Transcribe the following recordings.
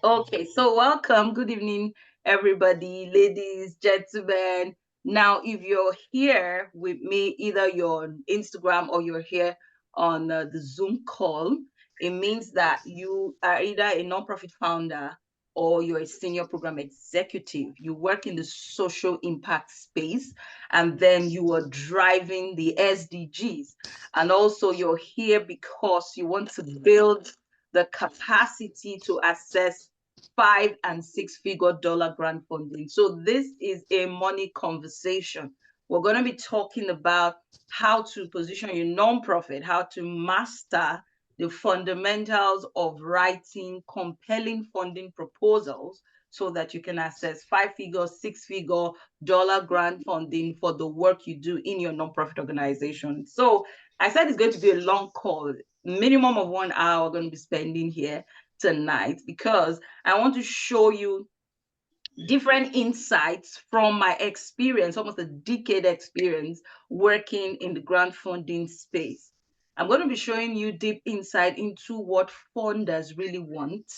Okay, so welcome. Good evening, everybody, ladies, gentlemen. Now, if you're here with me, either you're on Instagram or you're here on the Zoom call, it means that you are either a nonprofit founder or you're a senior program executive. You work in the social impact space, and then you are driving the SDGs. And also, you're here because you want to build the capacity to access 5 and 6 figure dollar grant funding. So this is a money conversation. We're going to be talking about how to position your nonprofit, how to master the fundamentals of writing compelling funding proposals so that you can access 5 figure, 6 figure dollar grant funding for the work you do in your nonprofit organization. So I said it's going to be a long call, minimum of 1 hour we're going to be spending here tonight, because I want to show you different insights from my experience, almost a decade experience working in the grant funding space. I'm going to be showing you deep insight into what funders really want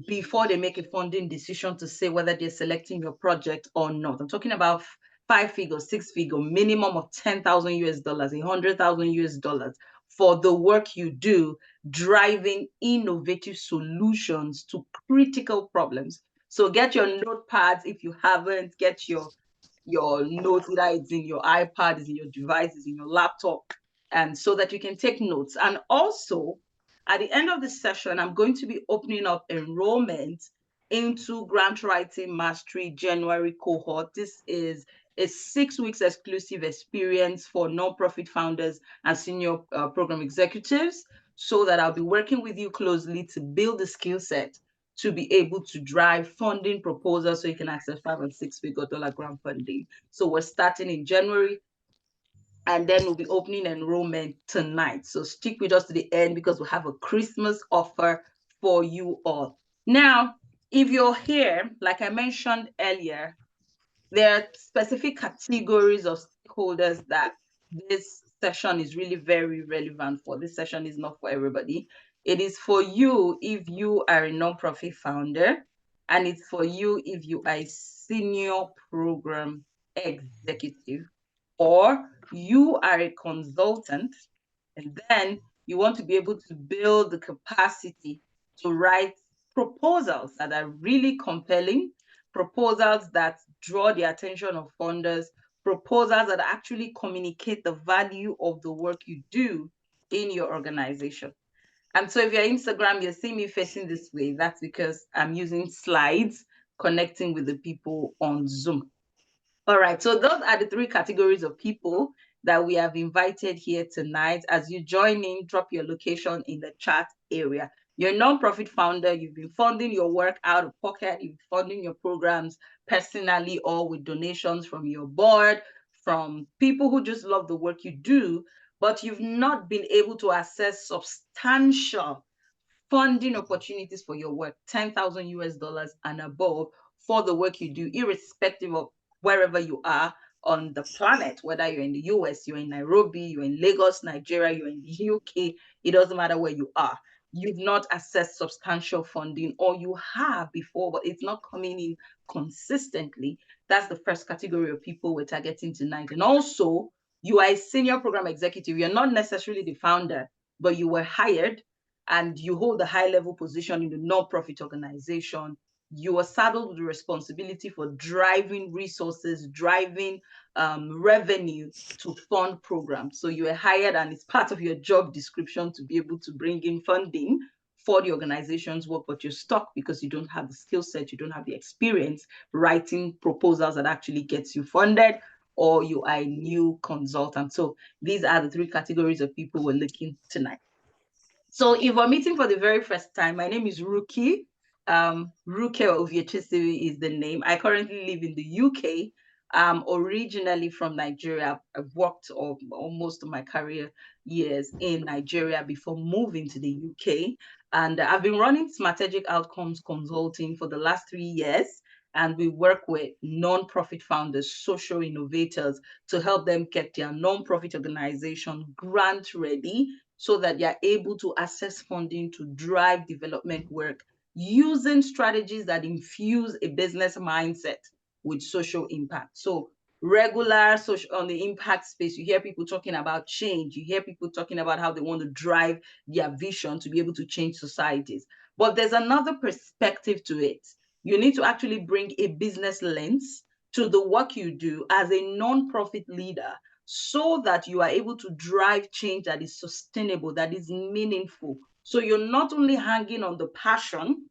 before they make a funding decision to say whether they're selecting your project or not. I'm talking about 5 figure, 6 figure, minimum of 10,000 US dollars, 100,000 US dollars for the work you do, driving innovative solutions to critical problems. So get your notepads if you haven't, get your notes, either it's in your iPad, it's in your device, it's in your laptop, and so that you can take notes. And also, at the end of the session, I'm going to be opening up enrollment into Grantwriting Mastery January cohort. This is a 6 weeks exclusive experience for nonprofit founders and senior program executives, so that I'll be working with you closely to build the skill set to be able to drive funding proposals so you can access 5 and 6 figure dollar grant funding. So we're starting in January, and then we'll be opening enrollment tonight. So stick with us to the end because we'll have a Christmas offer for you all. Now, if you're here, like I mentioned earlier, there are specific categories of stakeholders that this session is really very relevant for. This session is not for everybody. It is for you if you are a nonprofit founder, and it's for you if you are a senior program executive, or you are a consultant, and then you want to be able to build the capacity to write proposals that are really compelling, proposals that draw the attention of funders, proposals that actually communicate the value of the work you do in your organization. And so if you're Instagram, you're seeing me facing this way. That's because I'm using slides connecting with the people on Zoom. All right, so those are the three categories of people that we have invited here tonight. As you join in, drop your location in the chat area. You're a nonprofit founder, you've been funding your work out of pocket, you've been funding your programs personally or with donations from your board, from people who just love the work you do, but you've not been able to access substantial funding opportunities for your work, 10,000 US dollars and above for the work you do, irrespective of wherever you are on the planet, whether you're in the US, you're in Nairobi, you're in Lagos, Nigeria, you're in the UK, it doesn't matter where you are. You've not accessed substantial funding, or you have before, but it's not coming in consistently. That's the first category of people we're targeting tonight. And also, you are a senior program executive. You're not necessarily the founder, but you were hired and you hold a high level position in the nonprofit organization. You are saddled with the responsibility for driving resources, driving revenue to fund programs. So you are hired, and it's part of your job description to be able to bring in funding for the organization's work, but you're stuck because you don't have the skill set, you don't have the experience writing proposals that actually gets you funded, or you are a new consultant. So these are the three categories of people we're looking tonight. So if we're meeting for the very first time, my name is Ruki. Ruke Oviechesiwi is the name. I currently live in the UK. I'm originally from Nigeria. I've worked almost my career years in Nigeria before moving to the UK. And I've been running Strategic Outcomes Consulting for the last 3 years. And we work with nonprofit founders, social innovators, to help them get their nonprofit organization grant ready so that you're able to access funding to drive development work using strategies that infuse a business mindset with social impact. So regular social on the impact space, you hear people talking about change. You hear people talking about how they want to drive their vision to be able to change societies. But there's another perspective to it. You need to actually bring a business lens to the work you do as a non-profit leader so that you are able to drive change that is sustainable, that is meaningful. So you're not only hanging on the passion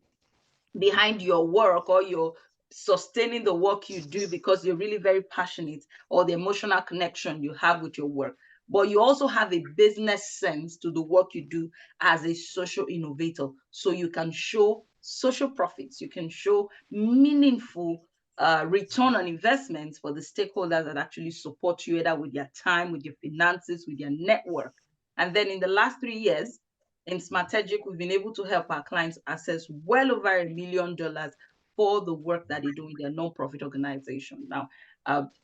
behind your work, or you're sustaining the work you do because you're really very passionate, or the emotional connection you have with your work, but you also have a business sense to the work you do as a social innovator. So you can show social profits, you can show meaningful return on investments for the stakeholders that actually support you, either with their time, with your finances, with your network. And then in the last 3 years, in Smartegic, we've been able to help our clients access well over $1 million for the work that they do in their nonprofit organization. Now,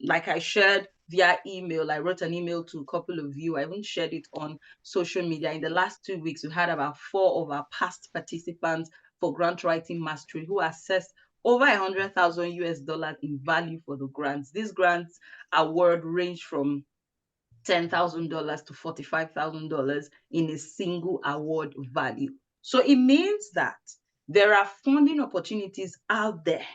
like I shared via email, I wrote an email to a couple of you. I even shared it on social media. In the last 2 weeks, we had about 4 of our past participants for Grantwriting Mastery who assessed over $100,000 in value for the grants. These grants award range from $10,000 to $45,000 in a single award value. So it means that there are funding opportunities out there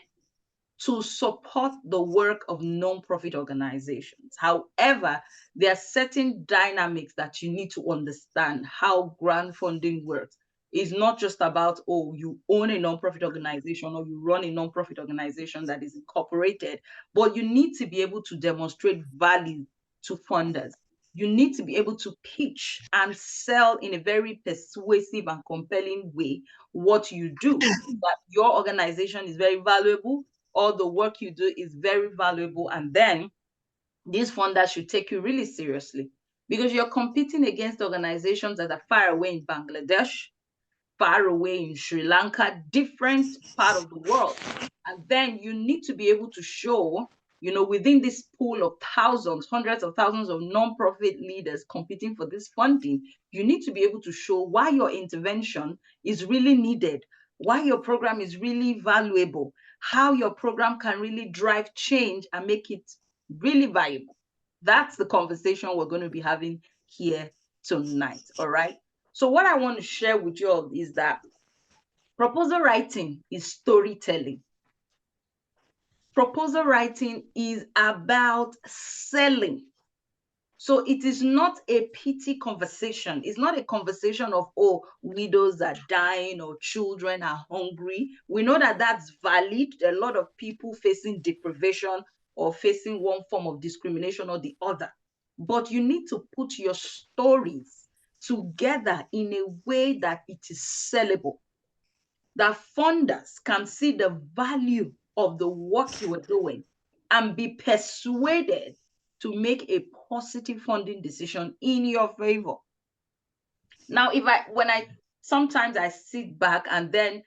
to support the work of nonprofit organizations. However, there are certain dynamics that you need to understand how grant funding works. It's not just about, oh, you own a nonprofit organization or you run a nonprofit organization that is incorporated, but you need to be able to demonstrate value to funders. You need to be able to pitch and sell in a very persuasive and compelling way what you do, that your organization is very valuable, all the work you do is very valuable, and then these funders should take you really seriously, because you're competing against organizations that are far away in Bangladesh, far away in Sri Lanka, different part of the world. And then you need to be able to show, within this pool of thousands, hundreds of thousands of nonprofit leaders competing for this funding, you need to be able to show why your intervention is really needed, why your program is really valuable, how your program can really drive change and make it really valuable. That's the conversation we're going to be having here tonight. All right. So what I want to share with you all is that proposal writing is storytelling. Proposal writing is about selling. So it is not a pity conversation. It's not a conversation of, oh, widows are dying or children are hungry. We know that that's valid. There are a lot of people facing deprivation or facing one form of discrimination or the other. But you need to put your stories together in a way that it is sellable, that funders can see the value of the work you are doing and be persuaded to make a positive funding decision in your favor. Now, sometimes I sit back and then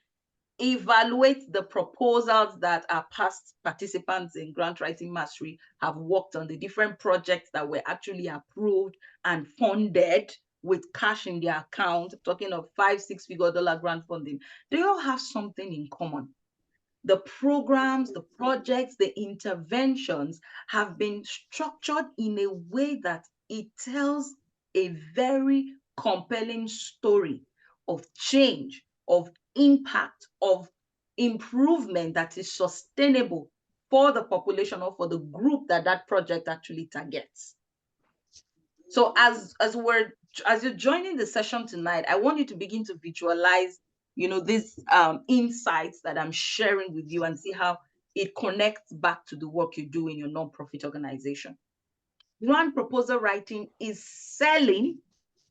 evaluate the proposals that our past participants in Grantwriting Mastery have worked on, the different projects that were actually approved and funded with cash in their account, talking of $5-6 figure grant funding. They all have something in common. The programs, the projects, the interventions have been structured in a way that it tells a very compelling story of change, of impact, of improvement that is sustainable for the population or for the group that that project actually targets. So as you're joining the session tonight, I want you to begin to visualize, these insights that I'm sharing with you, and see how it connects back to the work you do in your nonprofit organization. Grant proposal writing is selling.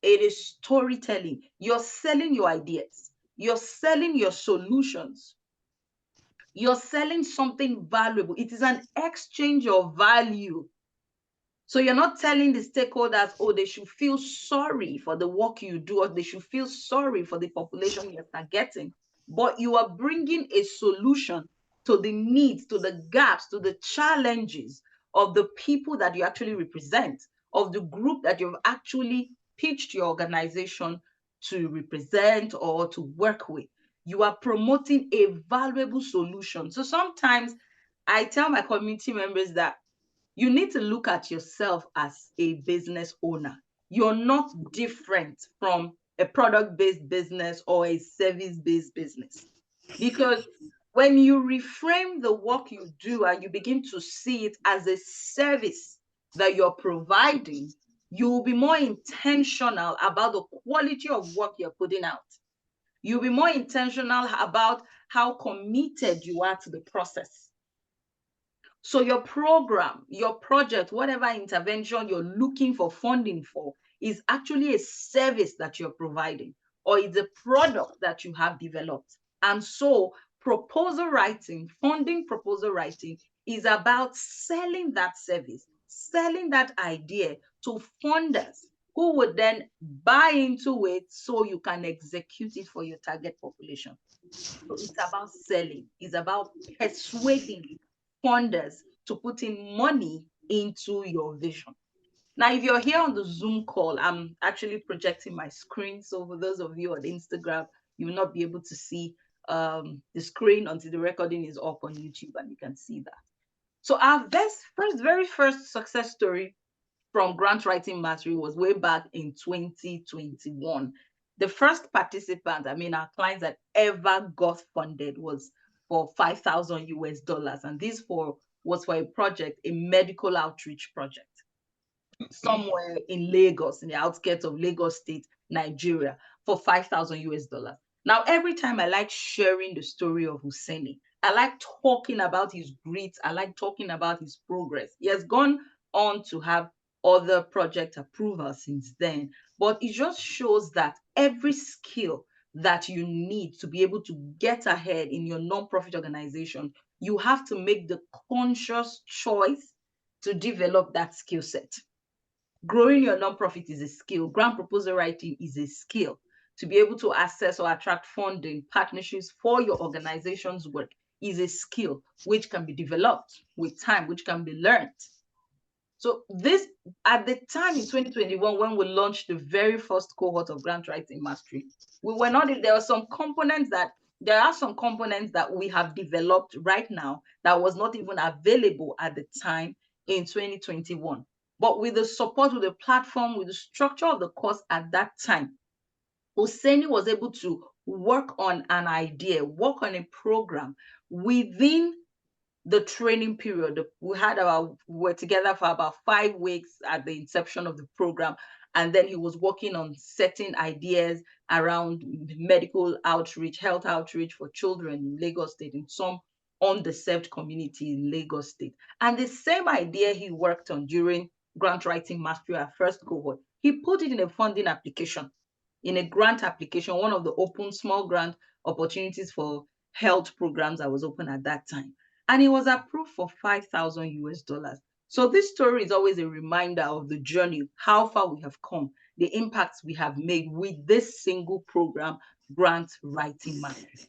It is storytelling. You're selling your ideas. You're selling your solutions. You're selling something valuable. It is an exchange of value. So you're not telling the stakeholders, oh, they should feel sorry for the work you do, or they should feel sorry for the population you're targeting, but you are bringing a solution to the needs, to the gaps, to the challenges of the people that you actually represent, of the group that you've actually pitched your organization to represent or to work with. You are promoting a valuable solution. So sometimes I tell my community members that you need to look at yourself as a business owner. You're not different from a product-based business or a service-based business. Because when you reframe the work you do and you begin to see it as a service that you're providing, you will be more intentional about the quality of work you're putting out. You'll be more intentional about how committed you are to the process. So your program, your project, whatever intervention you're looking for funding for is actually a service that you're providing, or it's a product that you have developed. And so proposal writing, funding proposal writing is about selling that service, selling that idea to funders who would then buy into it so you can execute it for your target population. So it's about selling, it's about persuading funders to put in money into your vision. Now, if you're here on the Zoom call, I'm actually projecting my screen. So for those of you on Instagram, you will not be able to see the screen until the recording is up on YouTube and you can see that. So our very first success story from Grantwriting Mastery was way back in 2021. The first participant, I mean, our clients that ever got funded was for 5,000 US dollars. And this was for a project, a medical outreach project somewhere in Lagos, in the outskirts of Lagos State, Nigeria, for 5,000 US dollars. Now, every time I like sharing the story of Husseini, I like talking about his grit, I like talking about his progress. He has gone on to have other project approvals since then, but it just shows that every skill that you need to be able to get ahead in your nonprofit organization, you have to make the conscious choice to develop that skill set. Growing your nonprofit is a skill. Grant proposal writing is a skill. To be able to access or attract funding, partnerships for your organization's work is a skill which can be developed with time, which can be learned. So this, at the time in 2021, when we launched the very first cohort of Grantwriting Mastery, we were not, there are some components that we have developed right now that was not even available at the time in 2021. But with the support, with the platform, with the structure of the course at that time, Husseini was able to work on an idea, work on a program within the training period. We were together for about 5 weeks at the inception of the program. And then he was working on certain ideas around medical outreach, health outreach for children in Lagos State, in some underserved community in Lagos State. And the same idea he worked on during Grantwriting Mastery, our first cohort, he put it in a funding application, in a grant application, one of the open small grant opportunities for health programs that was open at that time. And it was approved for 5,000 US dollars. So this story is always a reminder of the journey, how far we have come, the impacts we have made with this single program, Grantwriting Mastery.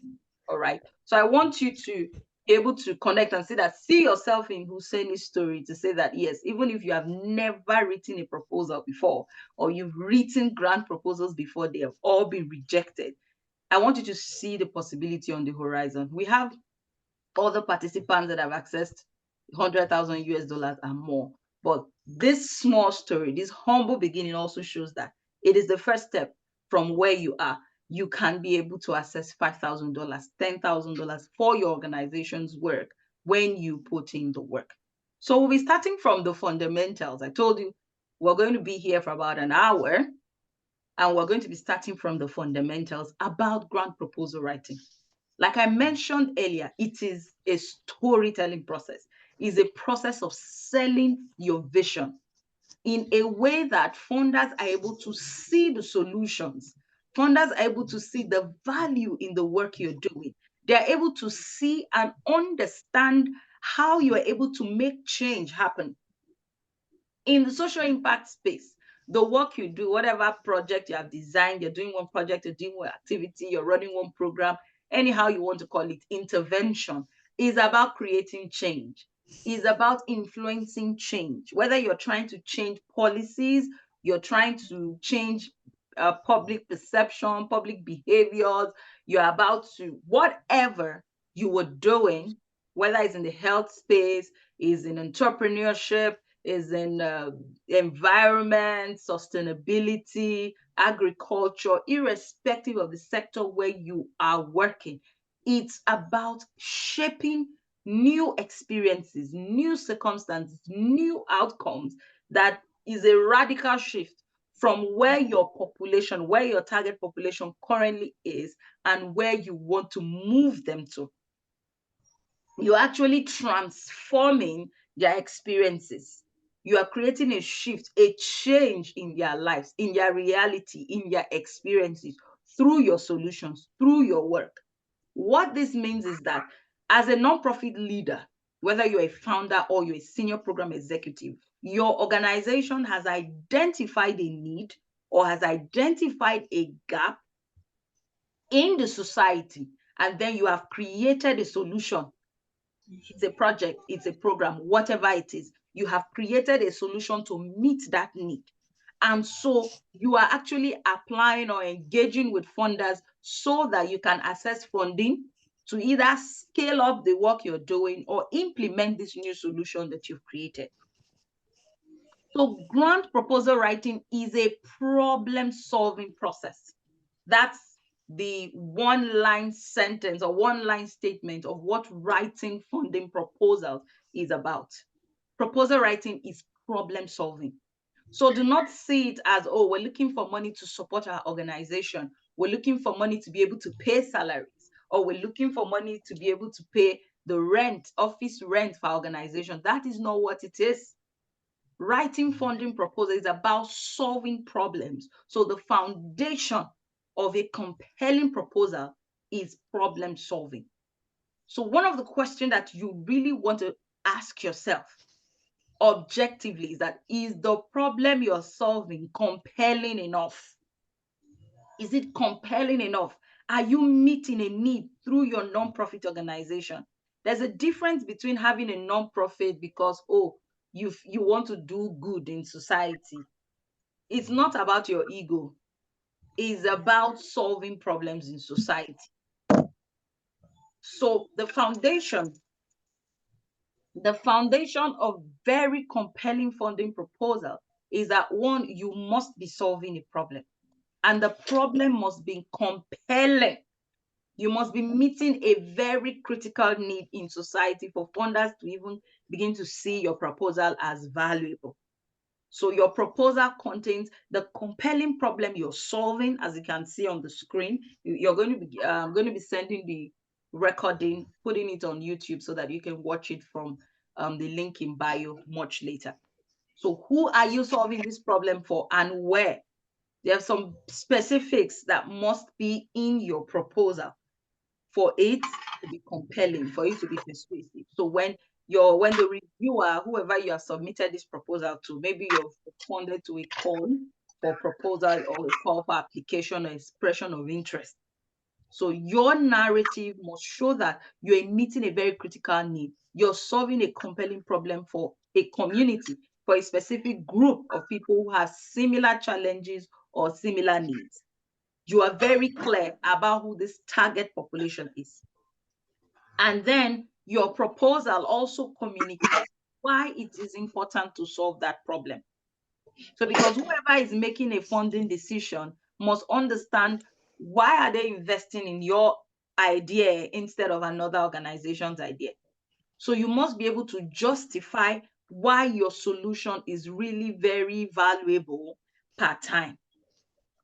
All right. So I want you to be able to connect and see yourself in Husseini's story, to say that, yes, even if you have never written a proposal before, or you've written grant proposals before, they have all been rejected. I want you to see the possibility on the horizon. We have other participants that have accessed 100,000 US dollars and more. But this small story, this humble beginning, also shows that it is the first step from where you are. You can be able to access $5,000, $10,000 for your organization's work when you put in the work. So we'll be starting from the fundamentals. I told you we're going to be here for about an hour, and we're going to be starting from the fundamentals about grant proposal writing. Like I mentioned earlier, it is a storytelling process. It's a process of selling your vision in a way that funders are able to see the solutions. Funders are able to see the value in the work you're doing. They're able to see and understand how you are able to make change happen. In the social impact space, the work you do, whatever project you have designed, you're doing one project, you're doing one activity, you're running one program, anyhow you want to call it, intervention is about creating change, is about influencing change. Whether you're trying to change policies, you're trying to change public perception, public behaviors. You're about to, whatever you were doing, whether it's in the health space, is in entrepreneurship, is in environment, sustainability, agriculture, irrespective of the sector where you are working. It's about shaping new experiences, new circumstances, new outcomes that is a radical shift from where your population, where your target population currently is, and where you want to move them to. You're actually transforming their experiences. You are creating a shift, a change in their lives, in their reality, in their experiences through your solutions, through your work. What this means is that as a nonprofit leader, whether you're a founder or you're a senior program executive, your organization has identified a need or has identified a gap in the society, and then you have created a solution. It's a project, it's a program, whatever it is. You have created a solution to meet that need. And so you are actually applying or engaging with funders so that you can access funding to either scale up the work you're doing or implement this new solution that you've created. So grant proposal writing is a problem-solving process. That's the one-line sentence or one-line statement of what writing funding proposals is about. Proposal writing is problem-solving. So do not see it as, oh, we're looking for money to support our organization. We're looking for money to be able to pay salaries, or we're looking for money to be able to pay the rent, office rent for our organization. That is not what it is. Writing funding proposal is about solving problems. So the foundation of a compelling proposal is problem solving. So one of the questions that you really want to ask yourself objectively is that, is the problem you're solving compelling enough? Is it compelling enough? Are you meeting a need through your nonprofit organization? There's a difference between having a nonprofit because, oh, you want to do good in society. It's not about your ego. It's about solving problems in society. So the foundation of very compelling funding proposal is that, one, you must be solving a problem, and the problem must be compelling. You must be meeting a very critical need in society for funders to even begin to see your proposal as valuable. So your proposal contains the compelling problem you're solving, as you can see on the screen. You're going to be sending the recording, putting it on YouTube so that you can watch it from the link in bio much later. So who are you solving this problem for and where? There are some specifics that must be in your proposal for it to be compelling, for it to be persuasive. So when the reviewer, whoever you have submitted this proposal to, maybe you've responded to a call for proposal or a call for application or expression of interest. So your narrative must show that you're meeting a very critical need. You're solving a compelling problem for a community, for a specific group of people who have similar challenges or similar needs. You are very clear about who this target population is. And then your proposal also communicates why it is important to solve that problem. So because whoever is making a funding decision must understand, why are they investing in your idea instead of another organization's idea? So you must be able to justify why your solution is really very valuable per time.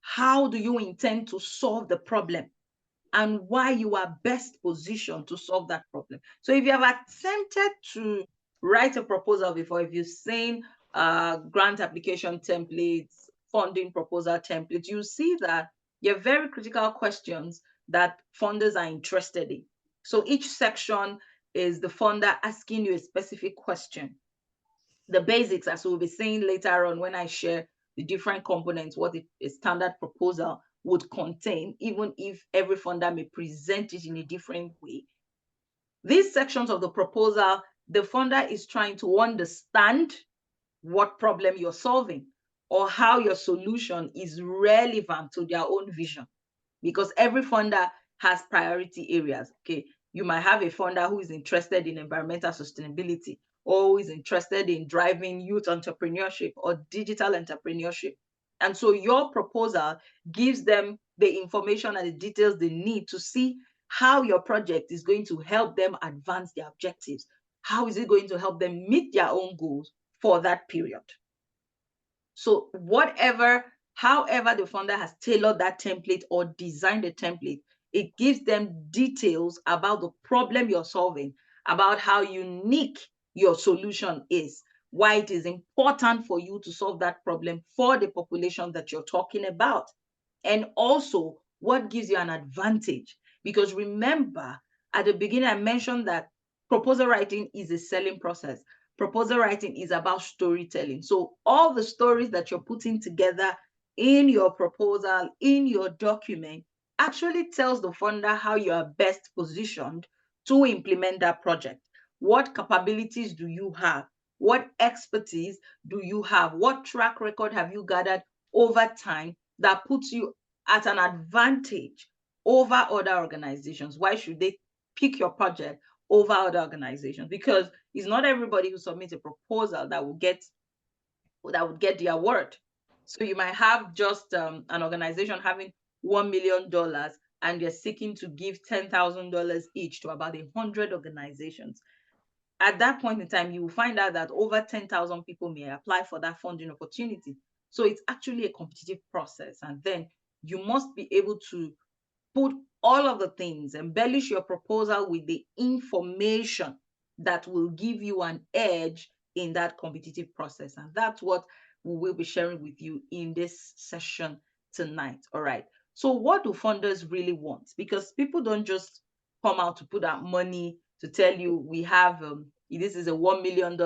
How do you intend to solve the problem? And why you are best positioned to solve that problem. So if you have attempted to write a proposal before, if you've seen grant application templates, funding proposal templates, you see that there are very critical questions that funders are interested in. So each section is the funder asking you a specific question. The basics, as we'll be seeing later on when I share the different components, what a standard proposal would contain, even if every funder may present it in a different way. These sections of the proposal, the funder is trying to understand what problem you're solving, or how your solution is relevant to their own vision, because every funder has priority areas. Okay, you might have a funder who is interested in environmental sustainability, or who is interested in driving youth entrepreneurship or digital entrepreneurship. And so your proposal gives them the information and the details they need to see how your project is going to help them advance their objectives. How is it going to help them meet their own goals for that period? So however the funder has tailored that template or designed a template, it gives them details about the problem you're solving, about how unique your solution is, why it is important for you to solve that problem for the population that you're talking about, and also what gives you an advantage. Because remember, at the beginning, I mentioned that proposal writing is a selling process. Proposal writing is about storytelling. So all the stories that you're putting together in your proposal, in your document, actually tells the funder how you are best positioned to implement that project. What capabilities do you have? What expertise do you have? What track record have you gathered over time that puts you at an advantage over other organizations? Why should they pick your project over other organizations? Because it's not everybody who submits a proposal that would get the award. So you might have just an organization having $1 million, and they're seeking to give $10,000 each to about 100 organizations. At that point in time, you will find out that over 10,000 people may apply for that funding opportunity. So it's actually a competitive process. And then you must be able to put all of the things, embellish your proposal with the information that will give you an edge in that competitive process. And that's what we will be sharing with you in this session tonight. All right. So what do funders really want? Because people don't just come out to put out money to tell you we have this is a $1 million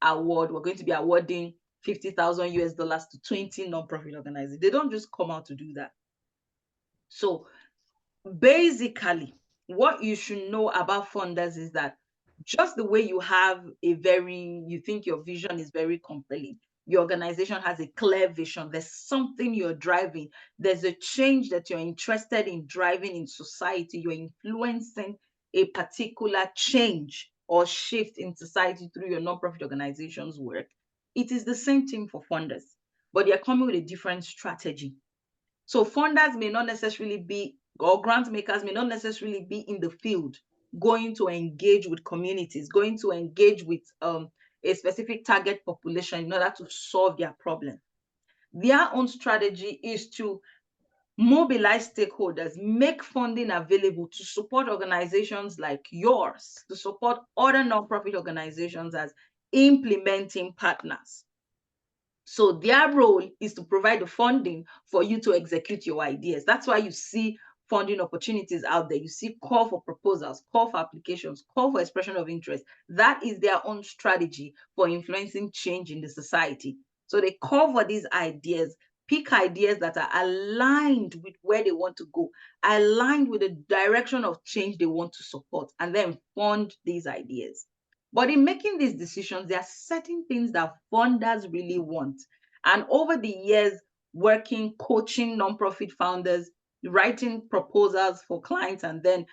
award. We're going to be awarding 50,000 US dollars to 20 nonprofit organizations. They don't just come out to do that. So basically, what you should know about funders is that just the way you think your vision is very compelling, your organization has a clear vision, there's something you're driving, there's a change that you're interested in driving in society, you're influencing a particular change or shift in society through your nonprofit organization's work. It is the same thing for funders, but they're coming with a different strategy. So funders may not necessarily be, or grant makers may not necessarily be in the field going to engage with communities, going to engage with a specific target population in order to solve their problem. Their own strategy is to mobilize stakeholders, make funding available to support organizations like yours, to support other nonprofit organizations as implementing partners. So their role is to provide the funding for you to execute your ideas. That's why you see funding opportunities out there. You see call for proposals, call for applications, call for expression of interest. That is their own strategy for influencing change in the society. So they call for these ideas, pick ideas that are aligned with where they want to go, aligned with the direction of change they want to support, and then fund these ideas. But in making these decisions, there are certain things that funders really want. And over the years, working, coaching nonprofit founders, writing proposals for clients, and then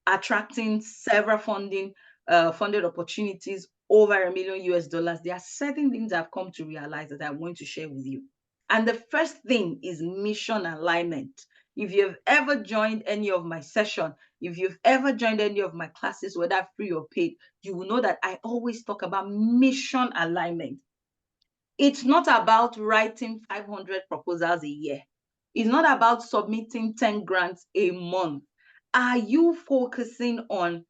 attracting several funded opportunities over $1 million US, there are certain things I've come to realize that I'm going to share with you. And the first thing is mission alignment. If you've ever joined any of my sessions, if you've ever joined any of my classes, whether free or paid, you will know that I always talk about mission alignment. It's not about writing 500 proposals a year. It's not about submitting 10 grants a month. Are you focusing on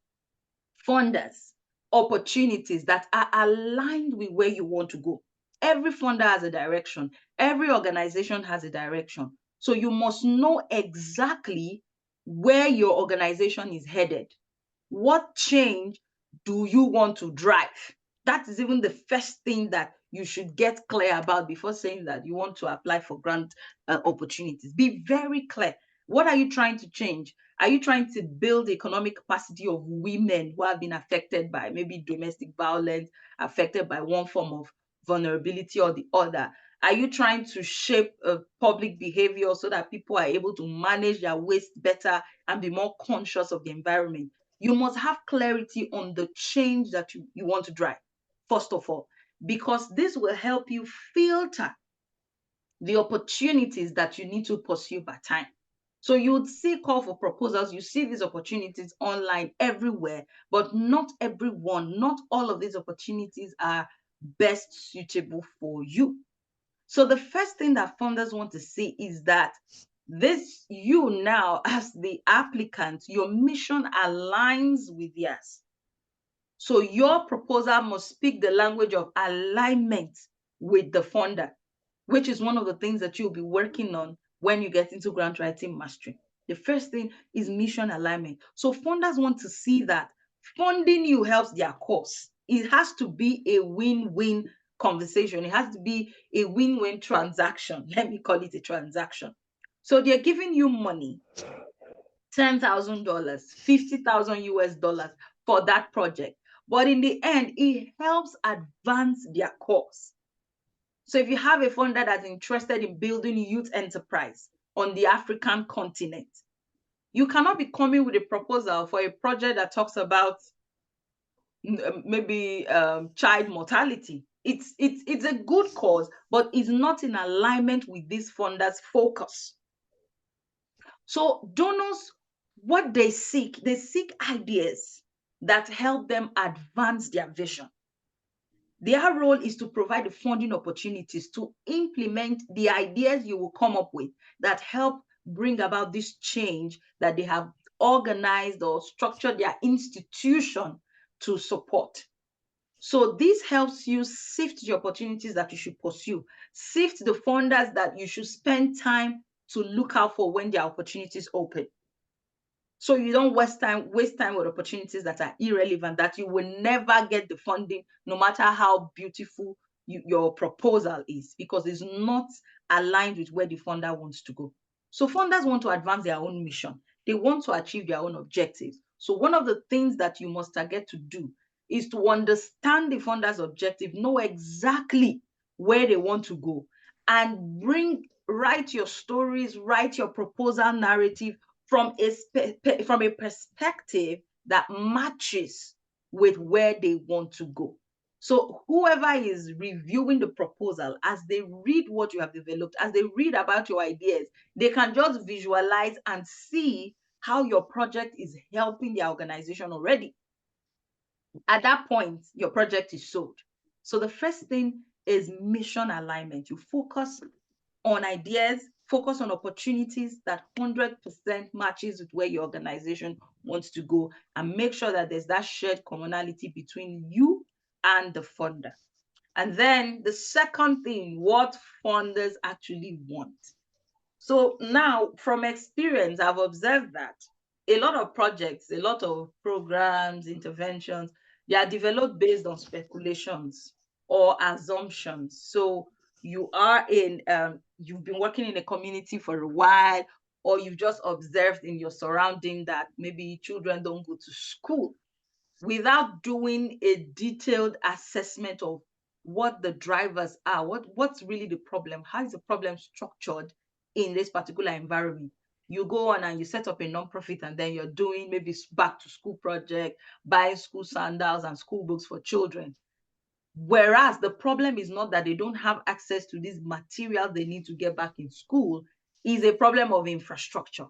funders, opportunities that are aligned with where you want to go? Every funder has a direction. Every organization has a direction. So you must know exactly where your organization is headed. What change do you want to drive? That is even the first thing that you should get clear about before saying that you want to apply for grant opportunities. Be very clear. What are you trying to change? Are you trying to build the economic capacity of women who have been affected by maybe domestic violence, affected by one form of vulnerability or the other? Are you trying to shape public behavior so that people are able to manage their waste better and be more conscious of the environment? You must have clarity on the change that you want to drive, first of all, because this will help you filter the opportunities that you need to pursue by time. So you would see call for proposals, you see these opportunities online everywhere, but not everyone, not all of these opportunities are best suitable for you. So the first thing that funders want to see is that this, you now as the applicant, your mission aligns with theirs. So your proposal must speak the language of alignment with the funder, which is one of the things that you'll be working on when you get into Grantwriting Mastery. The first thing is mission alignment. So funders want to see that funding you helps their cause. It has to be a win-win conversation. It has to be a win-win transaction. Let me call it a transaction. So they're giving you money, $10,000, 50,000 US dollars for that project. But in the end, it helps advance their cause. So if you have a funder that's interested in building youth enterprise on the African continent, you cannot be coming with a proposal for a project that talks about maybe child mortality. It's a good cause, but it's not in alignment with this funder's focus. So donors, what they seek ideas that help them advance their vision. Their role is to provide the funding opportunities to implement the ideas you will come up with that help bring about this change that they have organized or structured their institution to support. So this helps you sift the opportunities that you should pursue, sift the funders that you should spend time to look out for when their opportunities open. So you don't waste time with opportunities that are irrelevant, that you will never get the funding, no matter how beautiful your proposal is, because it's not aligned with where the funder wants to go. So funders want to advance their own mission. They want to achieve their own objectives. So one of the things that you must target to do is to understand the funder's objective, know exactly where they want to go, and write your stories, write your proposal narrative from a perspective that matches with where they want to go. So whoever is reviewing the proposal, as they read what you have developed, as they read about your ideas, they can just visualize and see how your project is helping their organization already. At that point, your project is sold. So the first thing is mission alignment. You focus on ideas, focus on opportunities that 100% matches with where your organization wants to go, and make sure that there's that shared commonality between you and the funder. And then the second thing, what funders actually want. So now, from experience, I've observed that a lot of projects, a lot of programs, interventions, they are developed based on speculations or assumptions. So you've been working in a community for a while, or you've just observed in your surrounding that maybe children don't go to school, without doing a detailed assessment of what the drivers are, what's really the problem, how is the problem structured in this particular environment. You go on and you set up a nonprofit, and then you're doing maybe back to school project, buying school sandals and school books for children. Whereas the problem is not that they don't have access to these materials they need to get back in school, is a problem of infrastructure.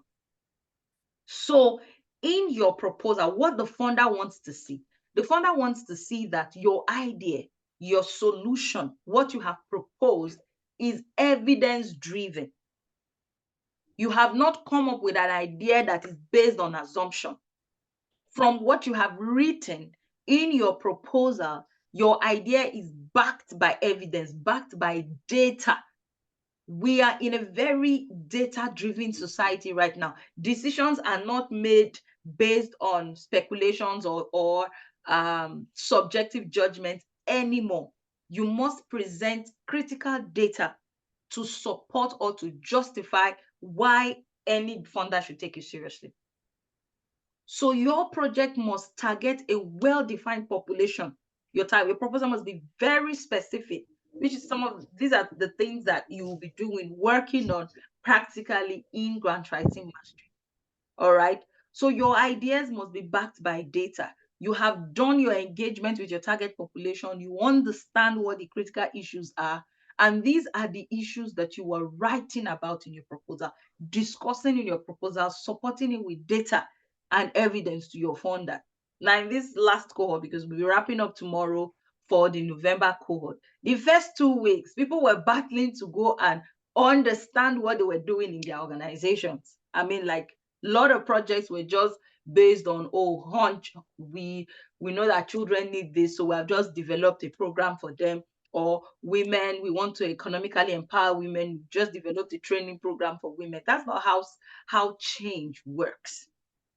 So in your proposal, what the funder wants to see, the funder wants to see that your idea, your solution, what you have proposed is evidence-driven. You have not come up with an idea that is based on assumption. From what you have written in your proposal, your idea is backed by evidence, backed by data. We are in a very data-driven society right now. Decisions are not made based on speculations or subjective judgment anymore. You must present critical data to support or to justify why any funder should take you seriously. So your project must target a well-defined population. Your proposal must be very specific. which is some of these are the things that you will be doing, working on practically in grant writing mastery. All right. So your ideas must be backed by data. You have done your engagement with your target population. You understand what the critical issues are. And these are the issues that you are writing about in your proposal, discussing in your proposal, supporting it with data and evidence to your funder. Now, in this last cohort, because we'll be wrapping up tomorrow for the November cohort, the first 2 weeks, people were battling to go and understand what they were doing in their organizations. I mean, like, a lot of projects were just based on, oh, hunch, we know that children need this, so we have just developed a program for them. Or women, we want to economically empower women, we just developed a training program for women. That's not how change works.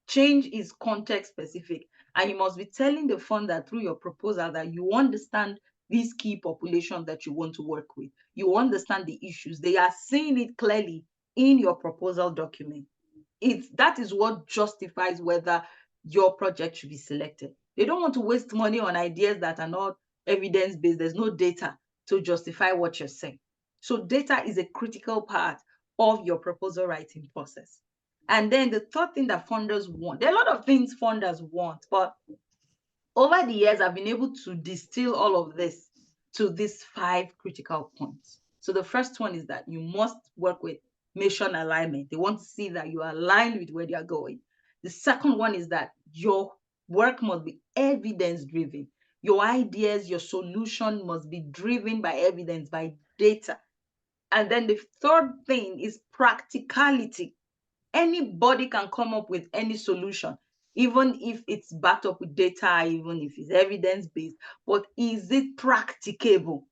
Change is context specific, and you must be telling the funder through your proposal that you understand these key populations that you want to work with. You understand the issues. They are seeing it clearly in your proposal document. That is what justifies whether your project should be selected. They don't want to waste money on ideas that are not evidence-based. There's no data to justify what you're saying. So data is a critical part of your proposal writing process. And then the third thing that funders want, there are a lot of things funders want, but over the years, I've been able to distill all of this to these 5 critical points. So the first one is that you must work with mission alignment. They want to see that you are aligned with where they are going. The second one is that your work must be evidence driven. Your ideas, your solution must be driven by evidence, by data. And then the third thing is practicality. Anybody can come up with any solution, even if it's backed up with data, even if it's evidence-based, but is it practicable?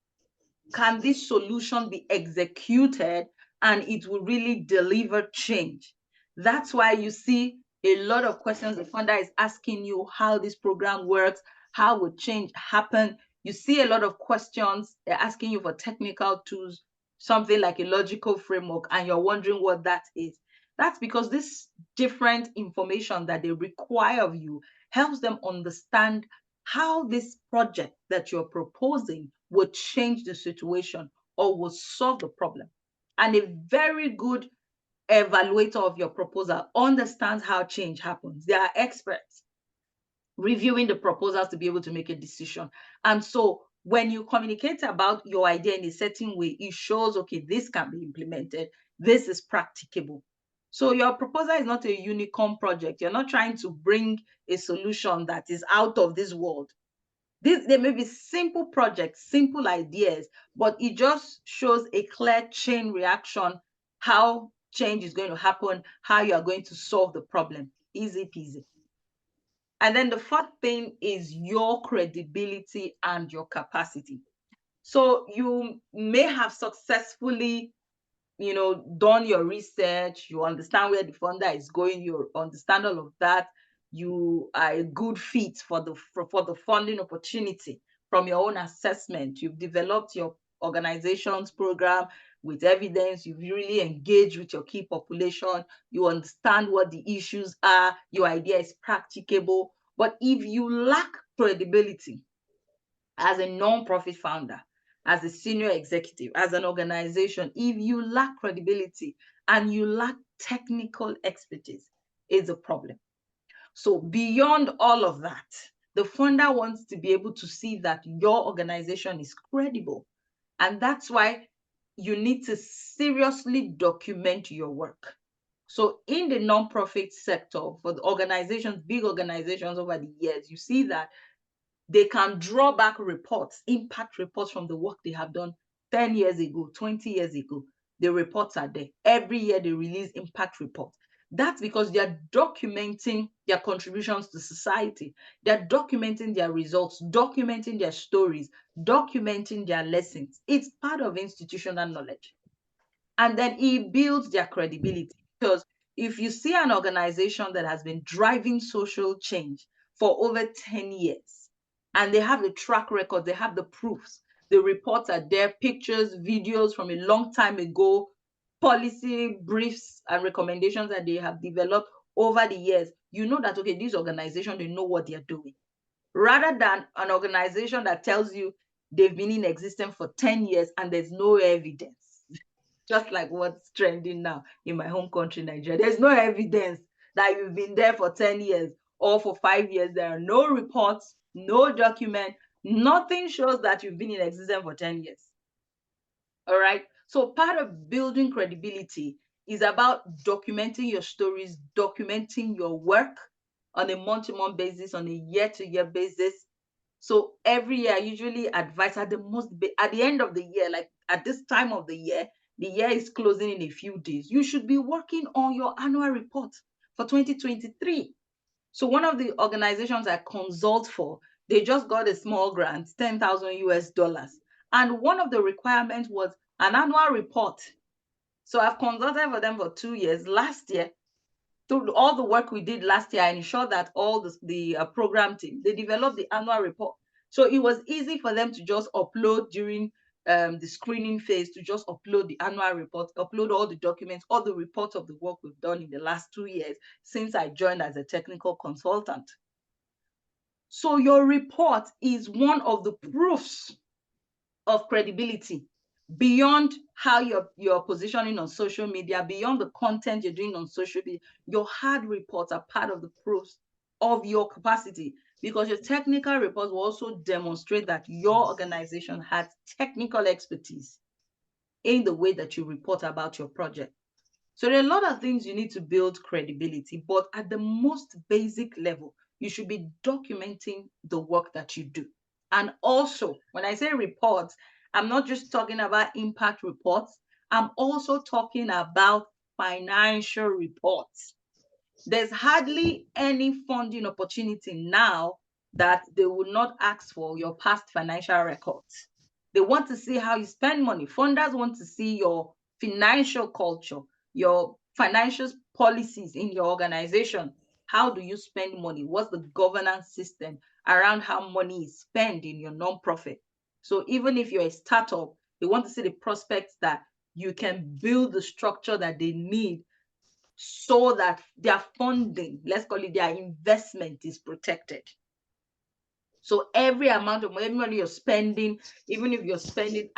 Can this solution be executed and it will really deliver change? That's why you see a lot of questions the funder is asking you, how this program works, how would change happen. You see a lot of questions, they're asking you for technical tools, something like a logical framework, and you're wondering what that is. That's because this different information that they require of you helps them understand how this project that you're proposing would change the situation or will solve the problem. And a very good evaluator of your proposal understands how change happens. They are experts reviewing the proposals to be able to make a decision. And so when you communicate about your idea in a certain way, it shows, okay, this can be implemented, this is practicable. So your proposal is not a unicorn project. You're not trying to bring a solution that is out of this world. They may be simple projects, simple ideas, but it just shows a clear chain reaction, how change is going to happen, how you are going to solve the problem. Easy peasy. And then the fourth thing is your credibility and your capacity. So you may have successfully, done your research, you understand where the funder is going, you understand all of that, you are a good fit for the funding opportunity from your own assessment. You've developed your organization's program with evidence, you've really engaged with your key population, you understand what the issues are, your idea is practicable. But if you lack credibility as a non-profit founder, as a senior executive, as an organization, if you lack credibility and you lack technical expertise, it's a problem. So beyond all of that, the funder wants to be able to see that your organization is credible. And that's why you need to seriously document your work. So in the nonprofit sector, for the organizations, big organizations over the years, you see that they can draw back reports, impact reports from the work they have done 10 years ago, 20 years ago. The reports are there. Every year they release impact reports. That's because they're documenting their contributions to society. They're documenting their results, documenting their stories, documenting their lessons. It's part of institutional knowledge. And then it builds their credibility. Because if you see an organization that has been driving social change for over 10 years, and they have the track record, they have the proofs, the reports are there, pictures, videos from a long time ago, policy briefs and recommendations that they have developed over the years, you know that, okay, this organization, they know what they're doing. Rather than an organization that tells you they've been in existence for 10 years and there's no evidence. Just like what's trending now in my home country, Nigeria. There's no evidence that you've been there for 10 years or for 5 years. There are no reports, no document, nothing shows that you've been in existence for 10 years. All right. So part of building credibility is about documenting your stories, documenting your work on a month-to-month basis, on a year-to-year basis. So every year, I usually advise at the end of the year, like at this time of the year is closing in a few days. You should be working on your annual report for 2023. So one of the organizations I consult for, they just got a small grant, 10,000 US dollars. And one of the requirements was an annual report. So I've consulted for them for 2 years. Last year, through all the work we did last year, I ensured that all the program team, they developed the annual report. So it was easy for them to just upload during the screening phase, to just upload the annual report, upload all the documents, all the reports of the work we've done in the last 2 years since I joined as a technical consultant. So your report is one of the proofs of credibility beyond how you're positioning on social media, beyond the content you're doing on social media. Your hard reports are part of the proofs of your capacity, because your technical reports will also demonstrate that your organization has technical expertise in the way that you report about your project. So there are a lot of things you need to build credibility, but at the most basic level, you should be documenting the work that you do. And also, when I say reports, I'm not just talking about impact reports, I'm also talking about financial reports. There's hardly any funding opportunity now that they will not ask for your past financial records. They want to see how you spend money. Funders want to see your financial culture, your financial policies in your organization. How do you spend money? What's the governance system around how money is spent in your nonprofit? So even if you're a startup, they want to see the prospects that you can build the structure that they need so that their funding, let's call it their investment, is protected. So every amount of money, every money you're spending, even if you're spending,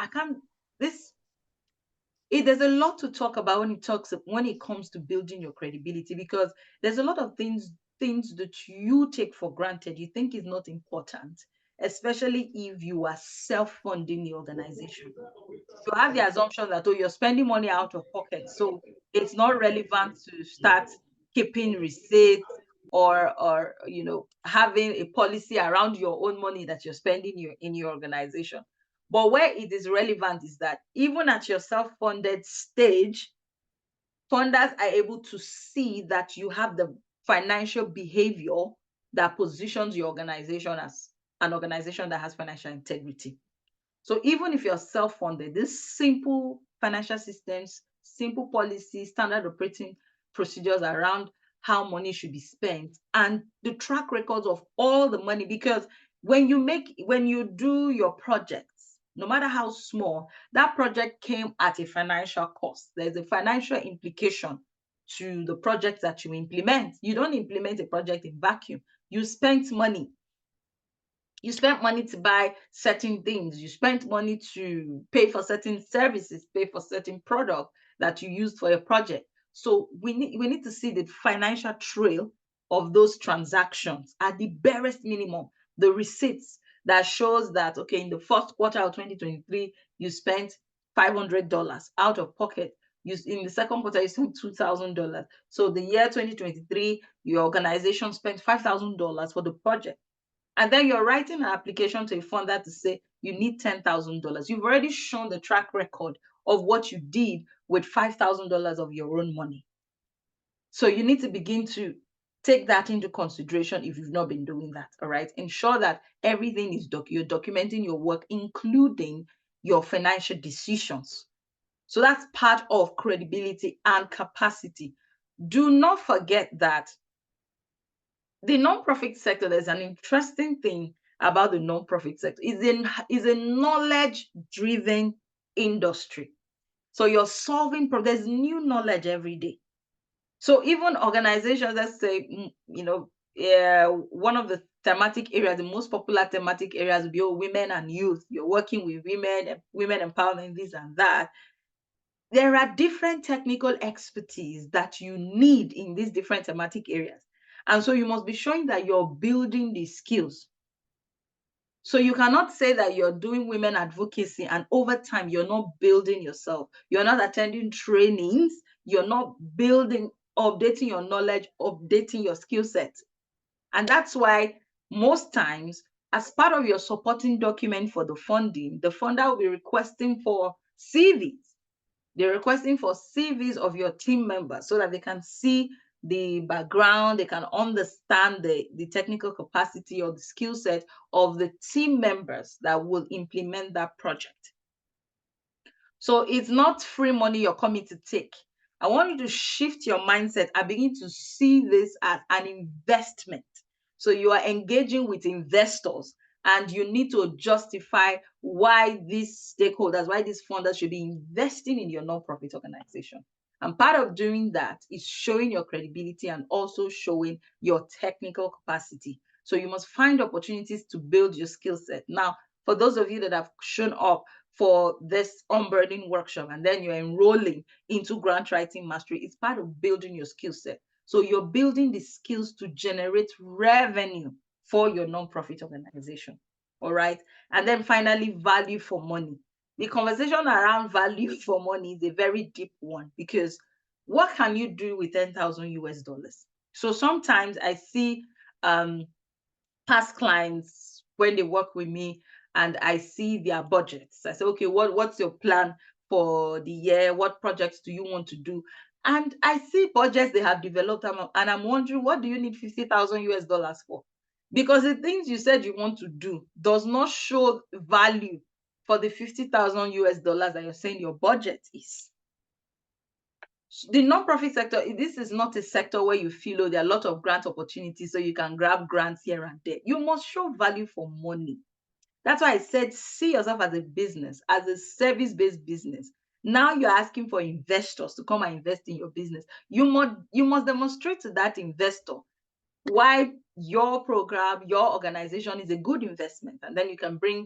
there's a lot to talk about when it comes to building your credibility, because there's a lot of things that you take for granted, you think is not important, especially if you are self-funding the organization. You have the assumption that, oh, you're spending money out of pocket, so it's not relevant to start keeping receipts or having a policy around your own money that you're spending in your organization. But where it is relevant is that even at your self-funded stage, funders are able to see that you have the financial behavior that positions your organization as an organization that has financial integrity. So even if you're self-funded, these simple financial systems, simple policies, standard operating procedures around how money should be spent, and the track records of all the money, because when you do your projects, no matter how small, that project came at a financial cost. There's a financial implication to the project that you implement. You don't implement a project in vacuum. You spent money. You spent money to buy certain things. You spent money to pay for certain services, pay for certain product that you used for your project. So we need to see the financial trail of those transactions at the barest minimum, the receipts that shows that, okay, in the first quarter of 2023, you spent $500 out of pocket. In the second quarter, you spent $2,000. So the year 2023, your organization spent $5,000 for the project. And then you're writing an application to a funder to say you need $10,000. You've already shown the track record of what you did with $5,000 of your own money. So you need to begin to take that into consideration if you've not been doing that. All right. Ensure that everything is you're documenting your work, including your financial decisions. So that's part of credibility and capacity. Do not forget that the nonprofit sector, there's an interesting thing about the nonprofit sector. Is a knowledge-driven industry. So you're solving problems. There's new knowledge every day. So even organizations that say, one of the thematic areas, the most popular thematic areas will be women and youth. You're working with women empowerment, this and that. There are different technical expertise that you need in these different thematic areas. And so you must be showing that you're building these skills. So you cannot say that you're doing women advocacy and over time you're not building yourself. You're not attending trainings. You're not building, updating your knowledge, updating your skill set. And that's why most times, as part of your supporting document for the funding, the funder will be requesting for CVs. They're requesting for CVs of your team members so that they can see the background, they can understand the technical capacity or the skill set of the team members that will implement that project. So it's not free money you're coming to take. I want you to shift your mindset and begin to see this as an investment. So you are engaging with investors and you need to justify why these stakeholders, why these funders should be investing in your nonprofit organization. And part of doing that is showing your credibility and also showing your technical capacity. So you must find opportunities to build your skill set. Now, for those of you that have shown up for this onboarding workshop and then you're enrolling into Grantwriting Mastery, it's part of building your skill set. So you're building the skills to generate revenue for your nonprofit organization. All right. And then finally, value for money. The conversation around value for money is a very deep one because what can you do with 10,000 US dollars? So sometimes I see past clients when they work with me and I see their budgets. I say, okay, what's your plan for the year? What projects do you want to do? And I see budgets they have developed, and I'm wondering, what do you need 50,000 US dollars for? Because the things you said you want to do does not show value for the 50,000 US dollars that you're saying your budget is. The nonprofit sector, this is not a sector where you feel, oh, there are a lot of grant opportunities, so you can grab grants here and there. You must show value for money. That's why I said, see yourself as a business, as a service-based business. Now you're asking for investors to come and invest in your business. You must demonstrate to that investor why your program, your organization is a good investment, and then you can bring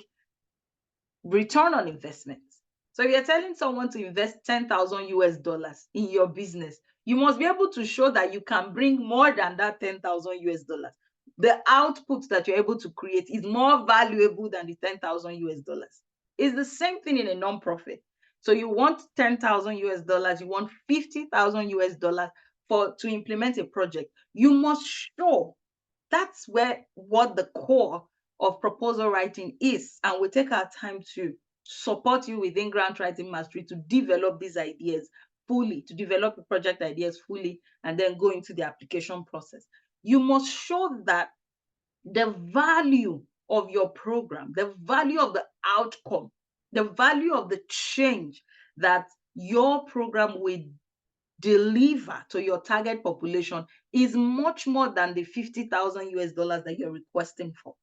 return on investment. So if you're telling someone to invest 10,000 US dollars in your business, you must be able to show that you can bring more than that 10,000 US dollars. The output that you're able to create is more valuable than the 10,000 US dollars. It's the same thing in a nonprofit. So you want 10,000 US dollars, you want 50,000 US dollars to implement a project. You must show. That's what the core of proposal writing is. And we take our time to support you within Grantwriting Mastery to develop these ideas fully, to develop the project ideas fully, and then go into the application process. You must show that the value of your program, the value of the outcome, the value of the change that your program will deliver to your target population is much more than the 50,000 US dollars that you're requesting for.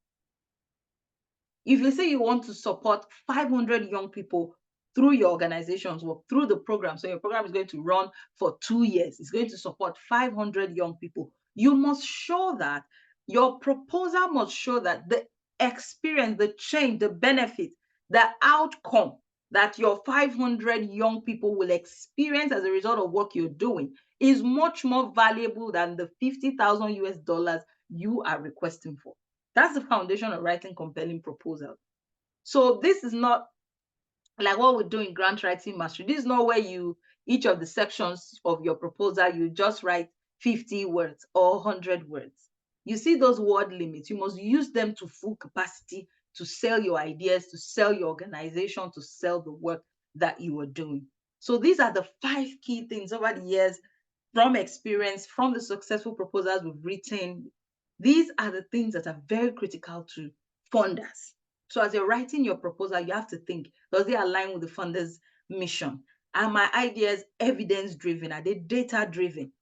If you say you want to support 500 young people through your organization's work, through the program, so your program is going to run for 2 years, it's going to support 500 young people, you must show that, your proposal must show that the experience, the change, the benefit, the outcome that your 500 young people will experience as a result of what you're doing is much more valuable than the 50,000 US dollars you are requesting for. That's the foundation of writing compelling proposals. So this is not like what we do in Grantwriting Mastery. This is not where each of the sections of your proposal, you just write 50 words or 100 words. You see those word limits, you must use them to full capacity to sell your ideas, to sell your organization, to sell the work that you are doing. So these are the 5 key things over the years from experience, from the successful proposals we've written. These are the things that are very critical to funders. So as you're writing your proposal, you have to think, does it align with the funder's mission? Are my ideas evidence-driven? Are they data-driven?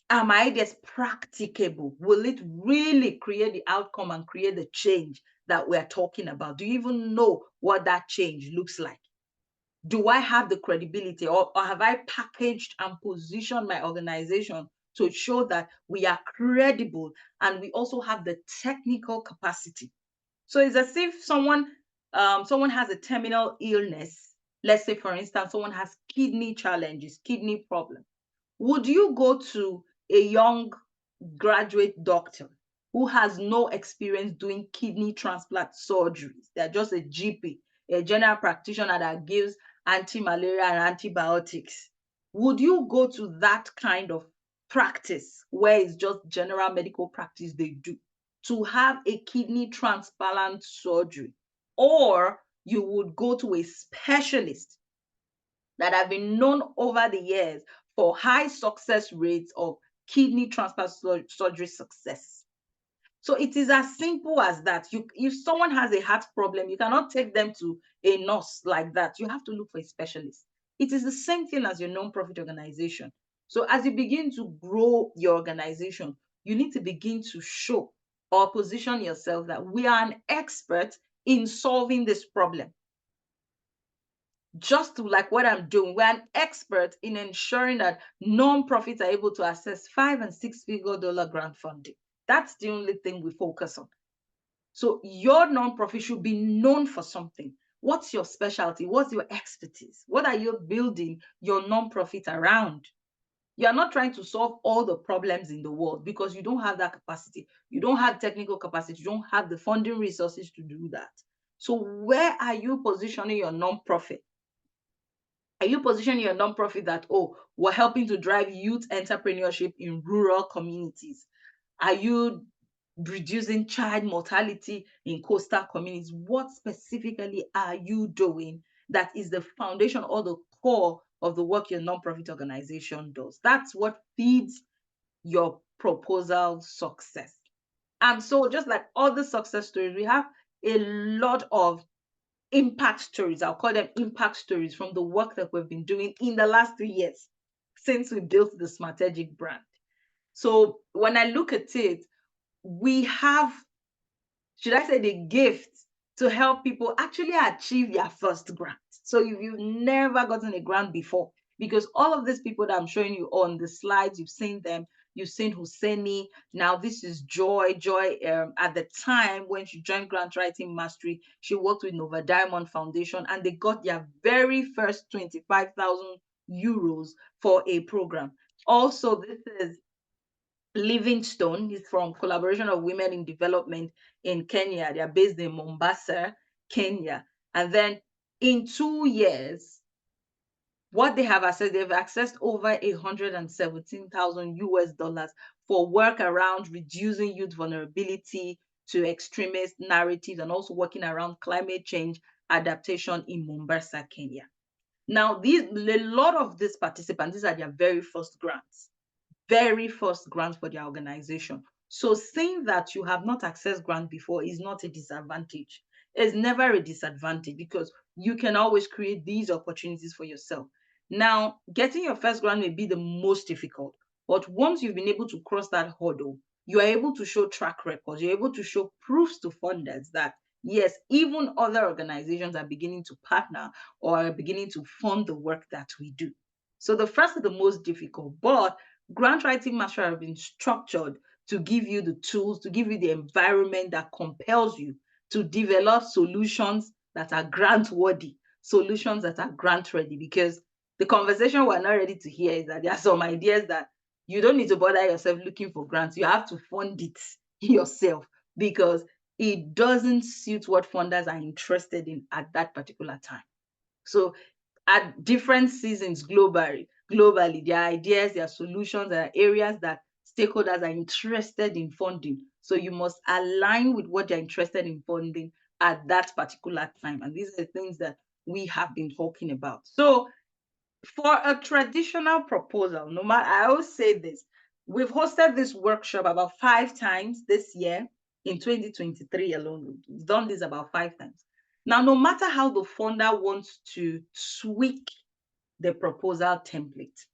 Are my ideas practicable? Will it really create the outcome and create the change that we're talking about? Do you even know what that change looks like? Do I have the credibility, or have I packaged and positioned my organization to show that we are credible and we also have the technical capacity. So it's as if someone has a terminal illness. Let's say, for instance, someone has kidney challenges, kidney problem. Would you go to a young graduate doctor who has no experience doing kidney transplant surgeries? They're just a GP, a general practitioner that gives anti-malaria and antibiotics. Would you go to that kind of practice where it's just general medical practice they do to have a kidney transplant surgery? Or you would go to a specialist that have been known over the years for high success rates of kidney transplant surgery success. So it is as simple as that. If someone has a heart problem, you cannot take them to a nurse like that. You have to look for a specialist. It is the same thing as your non-profit organization. So as you begin to grow your organization, you need to begin to show or position yourself that we are an expert in solving this problem. Just like what I'm doing, we're an expert in ensuring that non-profits are able to access 5 and 6 figure dollar grant funding. That's the only thing we focus on. So your non-profit should be known for something. What's your specialty? What's your expertise? What are you building your non-profit around? You are not trying to solve all the problems in the world because you don't have that capacity. You don't have technical capacity. You don't have the funding resources to do that. So where are you positioning your non-profit? Are you positioning your nonprofit that, oh, we're helping to drive youth entrepreneurship in rural communities? Are you reducing child mortality in coastal communities? What specifically are you doing that is the foundation or the core of the work your nonprofit organization does? That's what feeds your proposal success. And so just like all the success stories, we have a lot of impact stories. I'll call them impact stories from the work that we've been doing in the last 3 years since we built the Smartegic brand. So when I look at it, we have, should I say, the gift to help people actually achieve their first grant. So if you've never gotten a grant before, because all of these people that I'm showing you on the slides, you've seen them, you've seen Husseini. Now this is Joy. Joy, at the time when she joined Grantwriting Mastery, she worked with Nova Diamond Foundation and they got their very first 25,000 euros for a program. Also, this is Livingstone. He's from Collaboration of Women in Development in Kenya. They are based in Mombasa, Kenya. And then in 2 years, what they have accessed, they've accessed over 117,000 US dollars for work around reducing youth vulnerability to extremist narratives and also working around climate change adaptation in Mombasa, Kenya. Now, a lot of these participants, these are their very first grants for their organization. So saying that you have not accessed grant before is not a disadvantage. It's never a disadvantage because you can always create these opportunities for yourself. Now, getting your first grant may be the most difficult, but once you've been able to cross that hurdle, you are able to show track records, you're able to show proofs to funders that yes, even other organizations are beginning to partner or are beginning to fund the work that we do. So the first is the most difficult, but Grantwriting Mastery have been structured to give you the tools, to give you the environment that compels you to develop solutions that are grant worthy, solutions that are grant ready. Because the conversation we're not ready to hear is that there are some ideas that you don't need to bother yourself looking for grants. You have to fund it yourself because it doesn't suit what funders are interested in at that particular time. So at different seasons globally, there are ideas, there are solutions, there are areas that stakeholders are interested in funding. So you must align with what they're interested in funding at that particular time. And these are the things that we have been talking about. So for a traditional proposal, no matter, I always say this, we've hosted this workshop about 5 times this year in 2023 alone. We've done this about 5 times. Now, no matter how the funder wants to tweak the proposal template,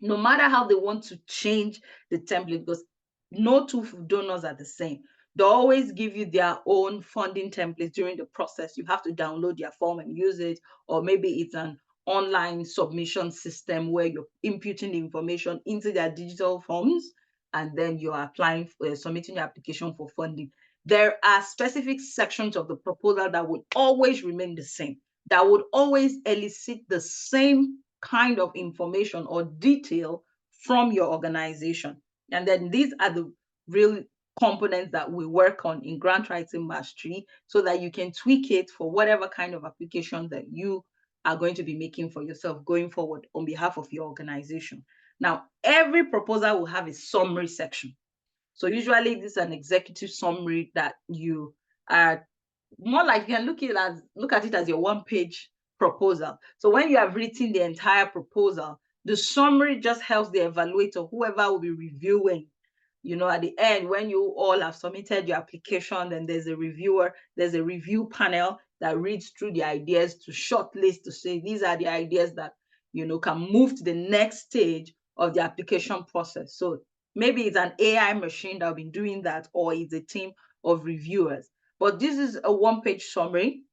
no matter how they want to change the template, because no two donors are the same. They always give you their own funding templates during the process. You have to download their form and use it, or maybe it's an online submission system where you're inputting the information into their digital forms, and then you're applying for submitting your application for funding. There are specific sections of the proposal that would always remain the same, that would always elicit the same kind of information or detail from your organization. And then these are the real components that we work on in Grantwriting Mastery, so that you can tweak it for whatever kind of application that you are going to be making for yourself going forward on behalf of your organization. Now, every proposal will have a summary section. So usually this is an executive summary that you are more like, you can look at it as your one-page proposal. So when you have written the entire proposal, the summary just helps the evaluator, whoever will be reviewing, at the end, when you all have submitted your application, then there's a reviewer, there's a review panel that reads through the ideas to shortlist, to say these are the ideas that can move to the next stage of the application process. So maybe it's an AI machine that will be doing that, or it's a team of reviewers. But this is a one-page summary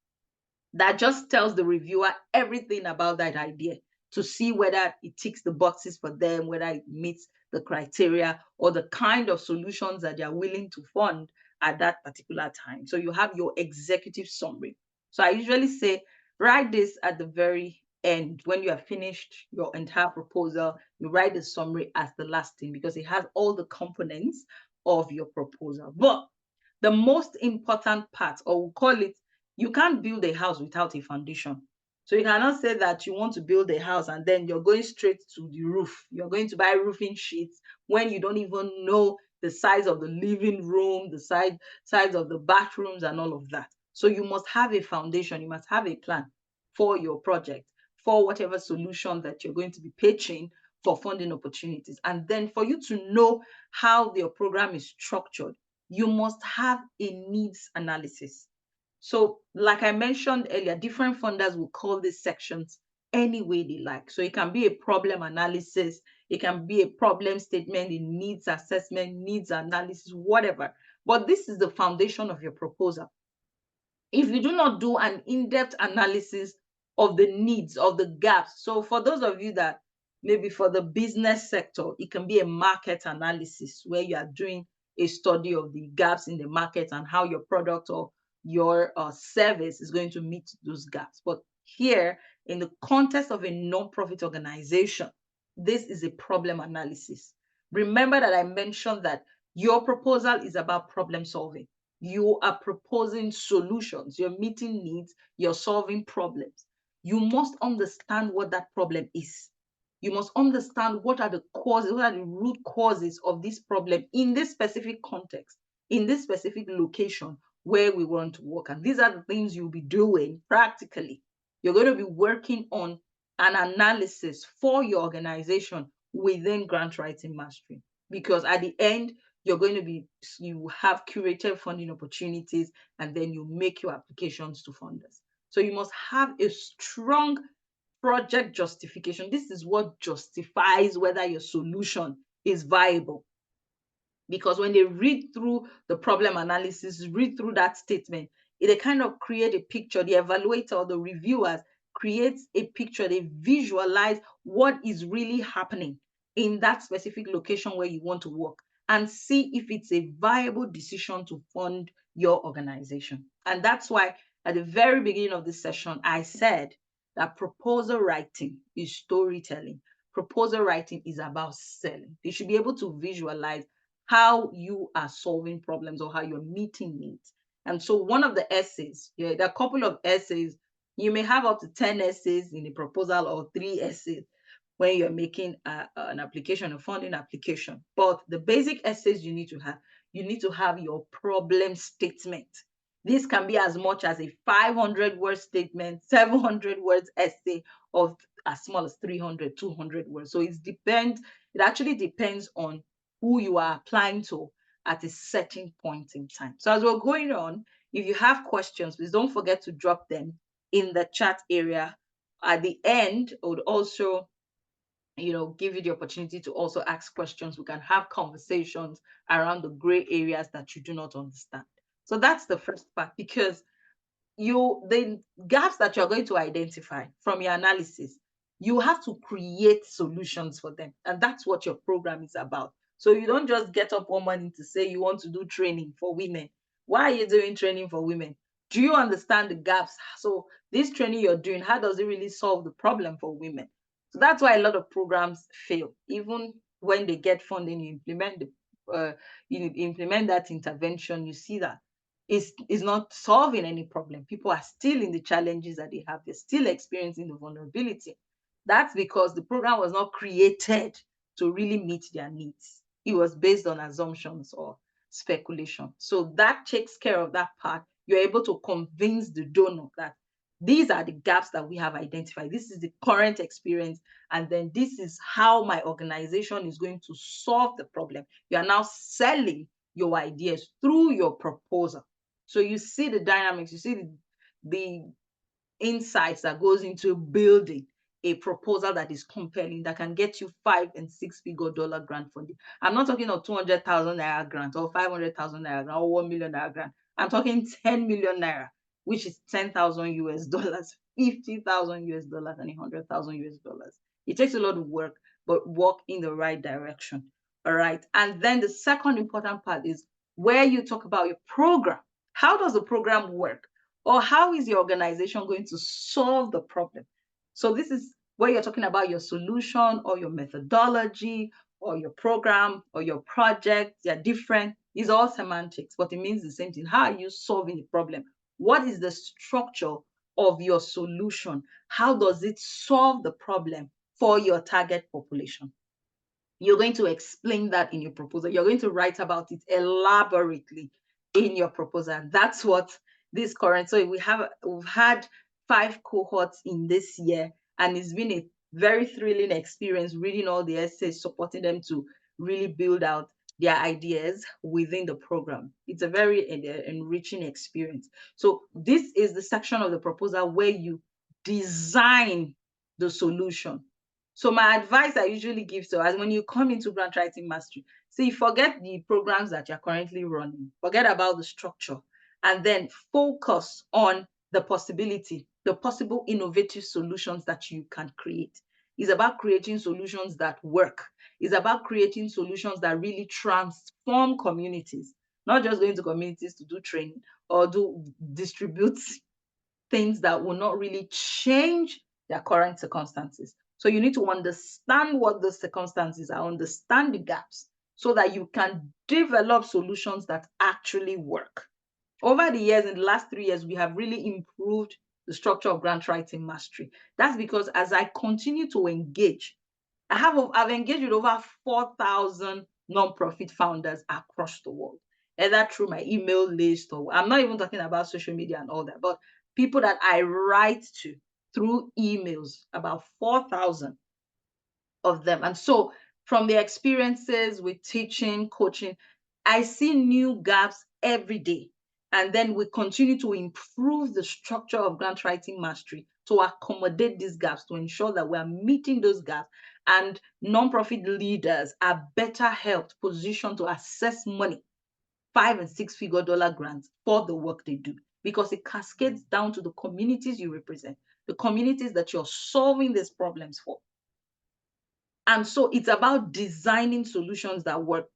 that just tells the reviewer everything about that idea, to see whether it ticks the boxes for them, whether it meets the criteria, or the kind of solutions that they are willing to fund at that particular time. So you have your executive summary. So I usually say, write this at the very end. When you have finished your entire proposal, you write the summary as the last thing, because it has all the components of your proposal. But the most important part, or we'll call it, you can't build a house without a foundation. So you cannot say that you want to build a house and then you're going straight to the roof. You're going to buy roofing sheets when you don't even know the size of the living room, the size of the bathrooms, and all of that. So you must have a foundation. You must have a plan for your project, for whatever solution that you're going to be pitching for funding opportunities. And then for you to know how your program is structured, you must have a needs analysis. So like I mentioned earlier, different funders will call these sections any way they like. So it can be a problem analysis, it can be a problem statement, a needs assessment, needs analysis, whatever. But this is the foundation of your proposal. If you do not do an in-depth analysis of the needs, of the gaps, so for those of you that maybe for the business sector, it can be a market analysis where you are doing a study of the gaps in the market and how your product or your service is going to meet those gaps. But here, in the context of a non-profit organization, this is a problem analysis. Remember that I mentioned that your proposal is about problem solving. You are proposing solutions, you're meeting needs, you're solving problems. You must understand what that problem is. You must understand what are the causes, what are the root causes of this problem in this specific context, in this specific location where we want to work. And these are the things you'll be doing practically. You're going to be working on an analysis for your organization within Grantwriting Mastery. Because at the end, you have curated funding opportunities, and then you make your applications to funders. So you must have a strong project justification. This is what justifies whether your solution is viable. Because when they read through the problem analysis, read through that statement, they kind of create a picture. The evaluator or the reviewers creates a picture. They visualize what is really happening in that specific location where you want to work, and see if it's a viable decision to fund your organization. And that's why at the very beginning of this session, I said that proposal writing is storytelling. Proposal writing is about selling. You should be able to visualize how you are solving problems or how you're meeting needs. And so one of the essays, there are a couple of essays. You may have up to 10 essays in the proposal or 3 essays when you're making an application, a funding application. But the basic essays you need to have your problem statement. This can be as much as a 500-word statement, 700 words essay, or as small as 300, 200 words. So it actually depends on who you are applying to at a certain point in time. So as we're going on, if you have questions, please don't forget to drop them in the chat area. At the end, I would also give you the opportunity to also ask questions. We can have conversations around the gray areas that you do not understand. So that's the first part, because the gaps that you're going to identify from your analysis, You have to create solutions for them. And that's what your program is about. So you don't just get up one morning to say you want to do training for women. Why are you doing training for women? Do you understand the gaps? So this training you're doing, how does it really solve the problem for women? So that's why a lot of programs fail. Even when they get funding, you implement that intervention, you see that is not solving any problem. People are still in the challenges that they have. They're still experiencing the vulnerability. That's because the program was not created to really meet their needs. It was based on assumptions or speculation. So that takes care of that part. You're able to convince the donor that these are the gaps that we have identified. This is the current experience. And then this is how my organization is going to solve the problem. You are now selling your ideas through your proposal. So you see the dynamics, you see the insights that goes into building a proposal that is compelling, that can get you 5 and 6 figure dollar grant funding. I'm not talking of 200,000 naira grant or 500,000 naira grant or 1 million naira grant. I'm talking 10 million naira, which is 10,000 US dollars, 50,000 US dollars, and 100,000 US dollars. It takes a lot of work, but work in the right direction. All right. And then the second important part is where you talk about your program. How does the program work? Or how is your organization going to solve the problem? So this is where you're talking about your solution or your methodology or your program or your project. They're different. It's all semantics, but it means the same thing. How are you solving the problem? What is the structure of your solution? How does it solve the problem for your target population? You're going to explain that in your proposal. You're going to write about it elaborately in your proposal. And that's what this current, so we've had 5 cohorts in this year, and it's been a very thrilling experience reading all the essays, supporting them to really build out their ideas within the program. It's a very enriching experience. So this is the section of the proposal where you design the solution. So my advice I usually give to us when you come into Grantwriting Mastery, see, forget the programs that you're currently running, forget about the structure, and then focus on the possibility, the possible innovative solutions that you can create. It's about creating solutions that work. It's about creating solutions that really transform communities, not just going to communities to do training or do distribute things that will not really change their current circumstances. So you need to understand what the circumstances are, understand the gaps, so that you can develop solutions that actually work. Over the years, in the last 3 years, we have really improved the structure of Grantwriting Mastery. That's because as I continue to engage, I've engaged with over 4,000 nonprofit founders across the world, either through my email list, or I'm not even talking about social media and all that, but people that I write to through emails, about 4,000 of them. And so from the experiences with teaching, coaching, I see new gaps every day. And then we continue to improve the structure of Grantwriting Mastery to accommodate these gaps, to ensure that we are meeting those gaps, and nonprofit leaders are better helped, positioned to access money, 5 and 6 figure dollar grants for the work they do, because it cascades down to the communities you represent, the communities that you're solving these problems for. And so it's about designing solutions that work,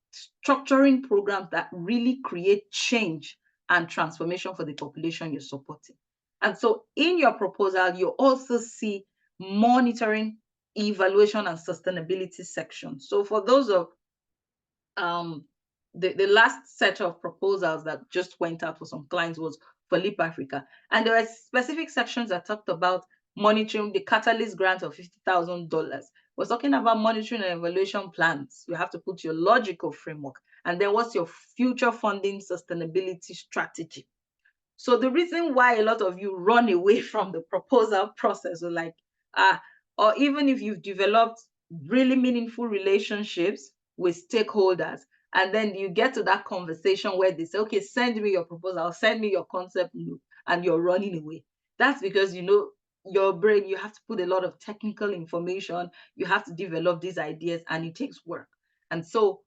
structuring programs that really create change and transformation for the population you're supporting. And so in your proposal, you also see monitoring, evaluation, and sustainability section. So for those of the last set of proposals that just went out for some clients was for Leap Africa. And there were specific sections that talked about monitoring. The Catalyst grant of $50,000 was talking about monitoring and evaluation plans. You have to put your logical framework. And then what's your future funding sustainability strategy? So the reason why a lot of you run away from the proposal process, or like, or even if you've developed really meaningful relationships with stakeholders, and then you get to that conversation where they say, okay, send me your proposal, send me your concept note, and you're running away. That's because, you know, your brain, you have to put a lot of technical information, you have to develop these ideas, and it takes work. And so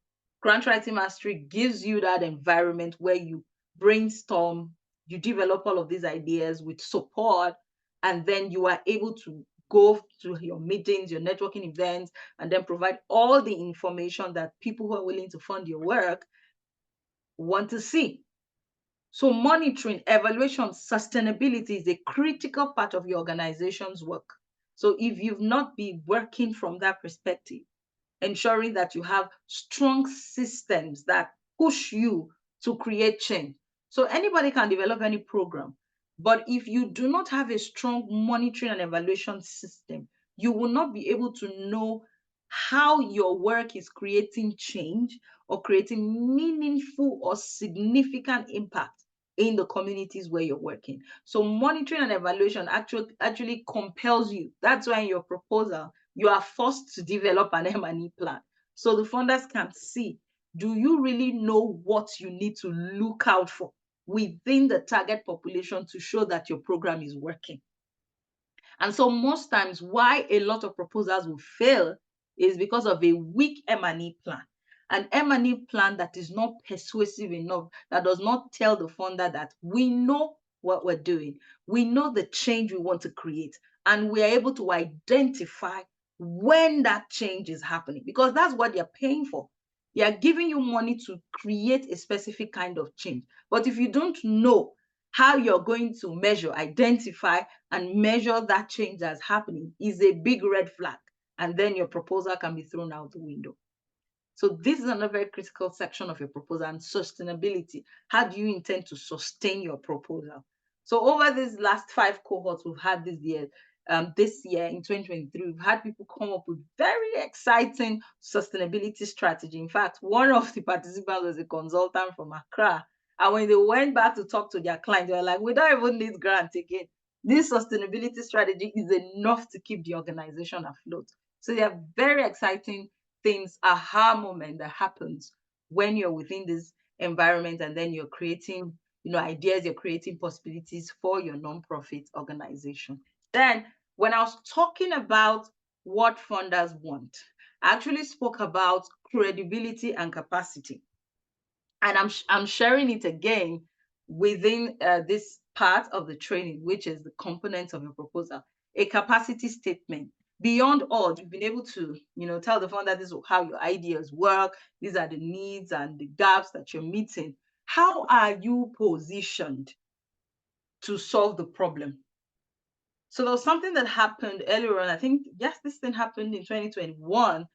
Grantwriting Mastery gives you that environment where you brainstorm, you develop all of these ideas with support, and then you are able to go to your meetings, your networking events, and then provide all the information that people who are willing to fund your work want to see. So monitoring, evaluation, sustainability is a critical part of your organization's work. So if you've not been working from that perspective, ensuring that you have strong systems that push you to create change. So anybody can develop any program, but if you do not have a strong monitoring and evaluation system, you will not be able to know how your work is creating change or creating meaningful or significant impact in the communities where you're working. So monitoring and evaluation actually compels you. That's why in your proposal, you are forced to develop an M&E plan. So the funders can see, do you really know what you need to look out for within the target population to show that your program is working? And so most times why a lot of proposals will fail is because of a weak M&E plan. An M&E plan that is not persuasive enough, that does not tell the funder that we know what we're doing, we know the change we want to create, and we are able to identify when that change is happening, because that's what they're paying for. They are giving you money to create a specific kind of change. But if you don't know how you're going to measure, identify, and measure that change that's happening, is a big red flag. And then your proposal can be thrown out the window. So this is another very critical section of your proposal, and sustainability. How do you intend to sustain your proposal? So over these last 5 cohorts we've had this year in 2023, we've had people come up with very exciting sustainability strategy. In fact, one of the participants was a consultant from Accra. And when they went back to talk to their client, they were like, we don't even need grant again. This sustainability strategy is enough to keep the organization afloat. So they are very exciting things, aha moment that happens when you're within this environment, and then you're creating, ideas, you're creating possibilities for your nonprofit organization. Then when I was talking about what funders want, I actually spoke about credibility and capacity. And I'm sharing it again within this part of the training, which is the components of your proposal. A capacity statement. Beyond all, you've been able to, tell the founder this is how your ideas work. These are the needs and the gaps that you're meeting. How are you positioned to solve the problem? So there was something that happened earlier on. I think, yes, this thing happened in 2021,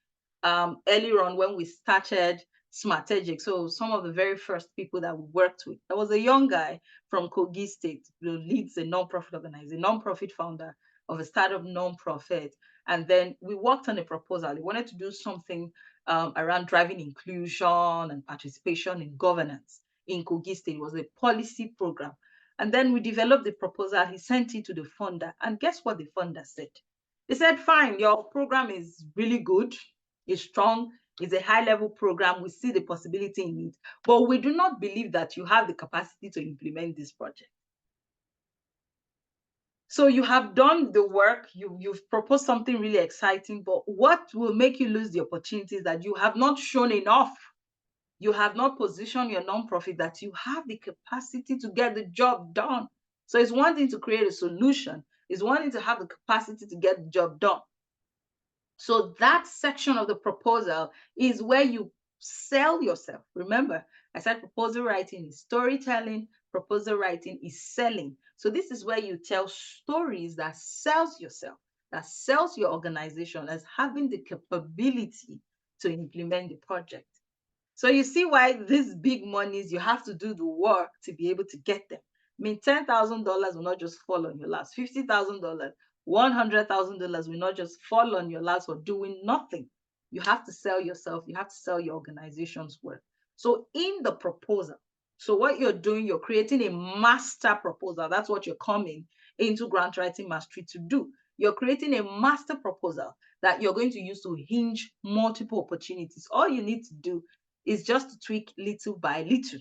earlier on when we started Smartegic. So some of the very first people that we worked with, there was a young guy from Kogi State who leads a nonprofit organization, nonprofit founder of a startup nonprofit. And then we worked on a proposal. He wanted to do something around driving inclusion and participation in governance in Kogi State. It was a policy program. And then we developed the proposal. He sent it to the funder. And guess what the funder said? They said, fine, your program is really good, it's strong, it's a high-level program. We see the possibility in it, but we do not believe that you have the capacity to implement this project. So you have done the work, you've proposed something really exciting, but what will make you lose the opportunity is that you have not shown enough. You have not positioned your nonprofit that you have the capacity to get the job done. So it's one thing to create a solution. It's one thing to have the capacity to get the job done. So that section of the proposal is where you sell yourself. Remember, I said proposal writing is storytelling, proposal writing is selling. So this is where you tell stories that sells yourself, that sells your organization as having the capability to implement the project. So you see why these big monies, you have to do the work to be able to get them. I mean, $10,000 will not just fall on your laps. $50,000, $100,000 will not just fall on your laps for doing nothing. You have to sell yourself. You have to sell your organization's work. So in the proposal, so what you're doing, you're creating a master proposal. That's what you're coming into Grantwriting Mastery to do. You're creating a master proposal that you're going to use to hinge multiple opportunities. All you need to do is just to tweak little by little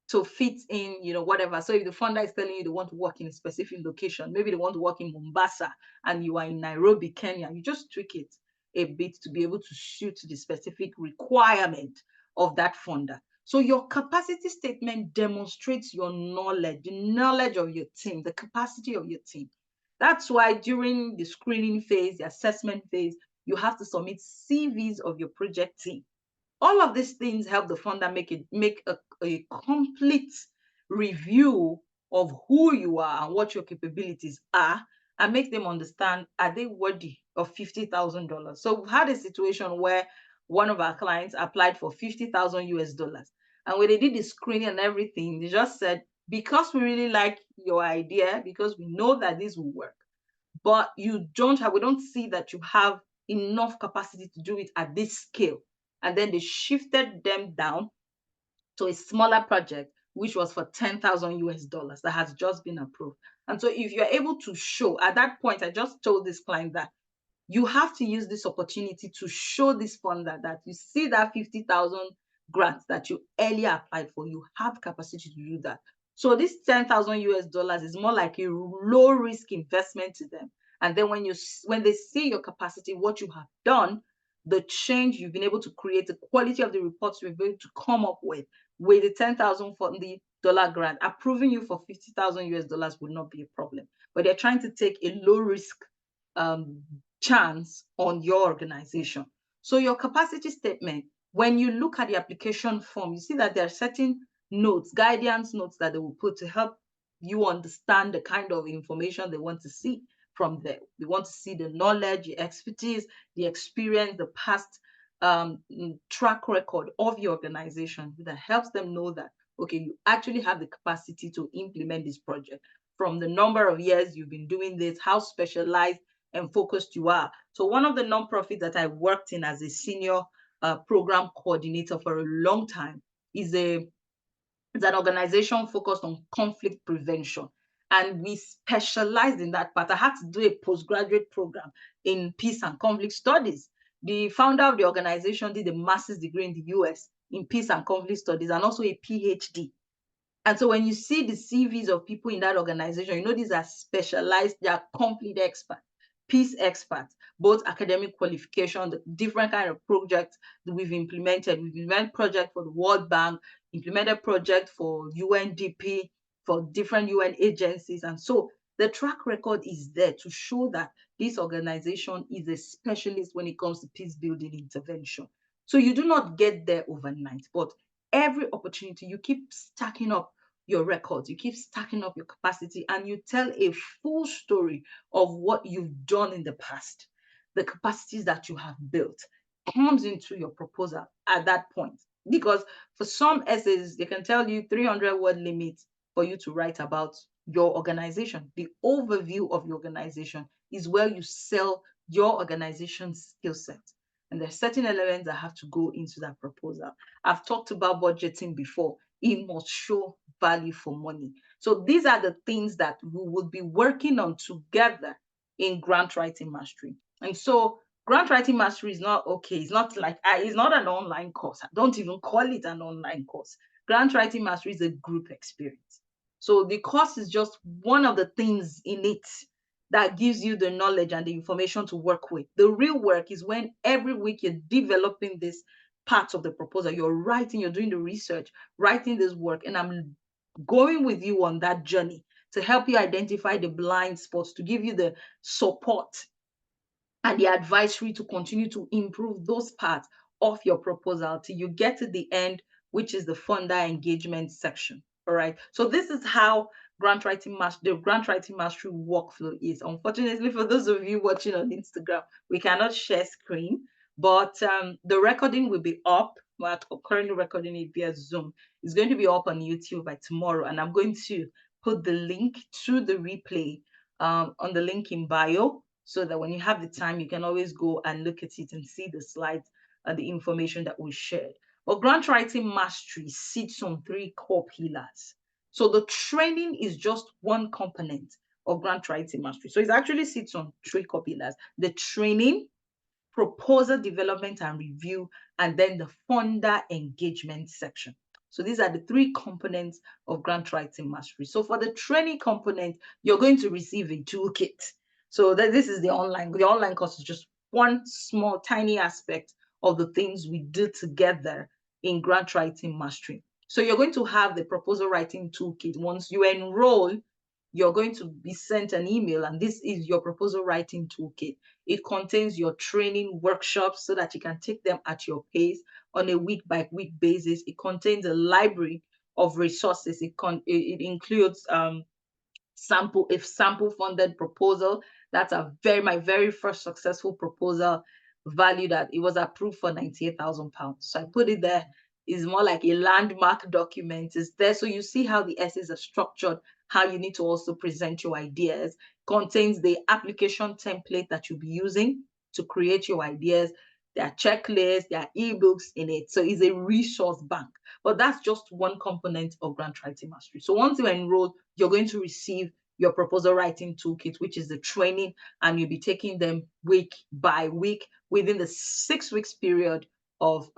to fit in, whatever. So if the funder is telling you they want to work in a specific location, maybe they want to work in Mombasa and you are in Nairobi, Kenya, you just tweak it a bit to be able to suit the specific requirement of that funder. So your capacity statement demonstrates your knowledge, the knowledge of your team, the capacity of your team. That's why during the screening phase, the assessment phase, you have to submit CVs of your project team. All of these things help the funder make a complete review of who you are and what your capabilities are, and make them understand, are they worthy of $50,000? So we've had a situation where one of our clients applied for 50,000 US dollars. And when they did the screening and everything, they just said, because we really like your idea, because we know that this will work, but we don't see that you have enough capacity to do it at this scale. And then they shifted them down to a smaller project, which was for 10,000 US dollars that has just been approved. And so if you're able to show, at that point, I just told this client that you have to use this opportunity to show this funder that you see that 50,000 grant that you earlier applied for, you have capacity to do that. So this 10,000 US dollars is more like a low risk investment to them. And then when they see your capacity, what you have done, the change you've been able to create, the quality of the reports you're able to come up with the 10,000 for the dollar grant, approving you for 50,000 US dollars would not be a problem. But they're trying to take a low risk chance on your organization. So your capacity statement, when you look at the application form, you see that there are certain notes, guidance notes that they will put to help you understand the kind of information they want to see from there. They want to see the knowledge, the expertise, the experience, the past track record of your organization that helps them know that, okay, you actually have the capacity to implement this project from the number of years you've been doing this, how specialized and focused you are. So one of the nonprofits that I worked in as a senior program coordinator for a long time is an organization focused on conflict prevention. And we specialized in that part. I had to do a postgraduate program in peace and conflict studies. The founder of the organization did a master's degree in the US in peace and conflict studies and also a PhD. And so when you see the CVs of people in that organization, you know these are specialized, they are conflict experts, peace experts, both academic qualification, the different kind of projects that we've implemented. We've implemented project for the World Bank, implemented project for UNDP, for different UN agencies. And so the track record is there to show that this organization is a specialist when it comes to peace building intervention. So you do not get there overnight, but every opportunity you keep stacking up your records, you keep stacking up your capacity, and you tell a full story of what you've done in the past, the capacities that you have built comes into your proposal at that point. Because for some essays, they can tell you 300-word limit for you to write about your organization. The overview of your organization is where you sell your organization's skill set. And there are certain elements that have to go into that proposal. I've talked about budgeting before. It must show value for money. So these are the things that we will be working on together in grant writing mastery. And so grant writing mastery is not okay. It's not like it's not an online course. I don't even call it an online course. Grant writing mastery is a group experience. So the course is just one of the things in it that gives you the knowledge and the information to work with. The real work is when every week you're developing this part of the proposal, you're writing, you're doing the research, writing this work, and I'm going with you on that journey to help you identify the blind spots, to give you the support and the advisory to continue to improve those parts of your proposal till you get to the end, which is the funder engagement section. All right. So this is how the grant writing mastery workflow is. Unfortunately, for those of you watching on Instagram, we cannot share screen, but the recording will be up. We're currently recording it via Zoom. It's going to be up on YouTube by tomorrow, and I'm going to put the link to the replay on the link in bio, so that when you have the time, you can always go and look at it and see the slides and the information that we shared. But grant writing mastery sits on 3 core pillars. So the training is just one component of grant writing mastery. So it actually sits on 3 core pillars: the training, proposal development and review, and then the funder engagement section. So these are the 3 components of grant writing mastery. So for the training component, you're going to receive a toolkit. So this is the online course is just one small tiny aspect of the things we do together in grant writing mastery. So you're going to have the proposal writing toolkit. Once you enroll, you're going to be sent an email, and this is your proposal writing toolkit. It contains your training workshops so that you can take them at your pace on a week by week basis. It contains a library of resources. It includes sample funded proposal. That's my very first successful proposal, valued at, it was approved for £98,000. So I put it there. It's more like a landmark document. It's there so you see how the essays are structured, how you need to also present your ideas. Contains the application template that you'll be using to create your ideas. There are checklists, there are ebooks in it. So it's a resource bank. But that's just one component of Grantwriting Mastery. So once you enroll, you're going to receive your proposal writing toolkit, which is the training, and you'll be taking them week by week within the 6 weeks period of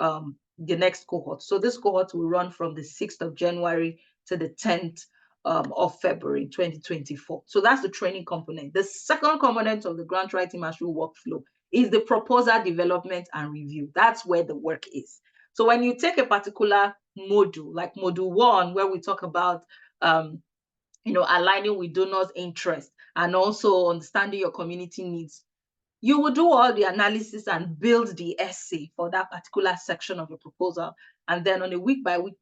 the next cohort. So this cohort will run from the 6th of January to the 10th of February 2024. So that's the training component. The second component of the Grantwriting Mastery workflow is the proposal development and review. That's where the work is. So when you take a particular module, like module 1, where we talk about aligning with donors' interest and also understanding your community needs, you will do all the analysis and build the essay for that particular section of your proposal. And then on a week by week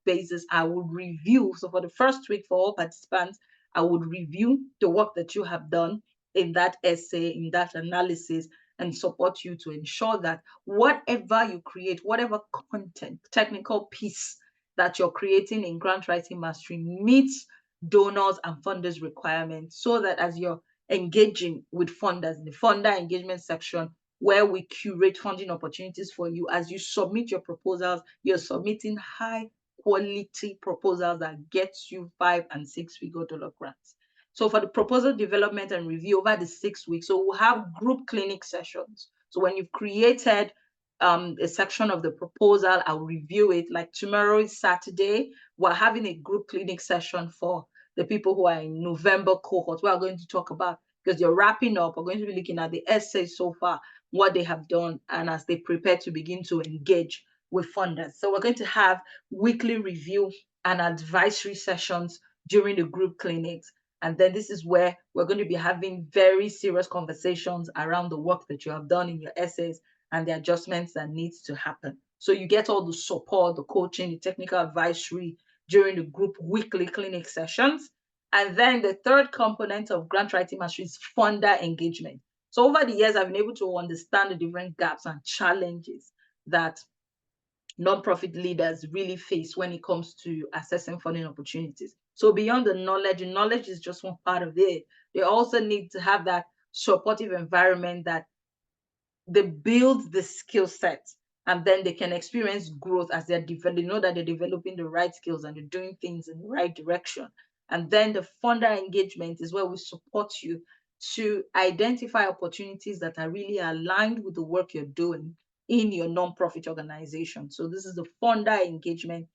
basis, I will review. So for the first week, for all participants, I would review the work that you have done in that essay, in that analysis, and support you to ensure that whatever you create, whatever content, technical piece that you're creating in Grantwriting Mastery meets donors and funders requirements, so that as you're engaging with funders in the funder engagement section, where we curate funding opportunities for you, as you submit your proposals, you're submitting high quality proposals that gets you 5 and 6 figure dollar grants. So for the proposal development and review over the 6 weeks, so we'll have group clinic sessions. So when you've created a section of the proposal, I'll review it. Like tomorrow is Saturday, we're having a group clinic session for the people who are in November cohort. We're going to talk about, because you're wrapping up, we're going to be looking at the essays so far, what they have done, and as they prepare to begin to engage with funders. So we're going to have weekly review and advisory sessions during the group clinics. And then this is where we're going to be having very serious conversations around the work that you have done in your essays and the adjustments that needs to happen. So you get all the support, the coaching, the technical advisory during the group weekly clinic sessions. And then the third component of Grantwriting Mastery is funder engagement. So over the years, I've been able to understand the different gaps and challenges that nonprofit leaders really face when it comes to assessing funding opportunities. So beyond the knowledge is just one part of it. They also need to have that supportive environment that they build the skill set, and then they can experience growth as they're developing. They know that they're developing the right skills and they're doing things in the right direction. And then the funder engagement is where we support you to identify opportunities that are really aligned with the work you're doing in your nonprofit organization. So this is the funder engagement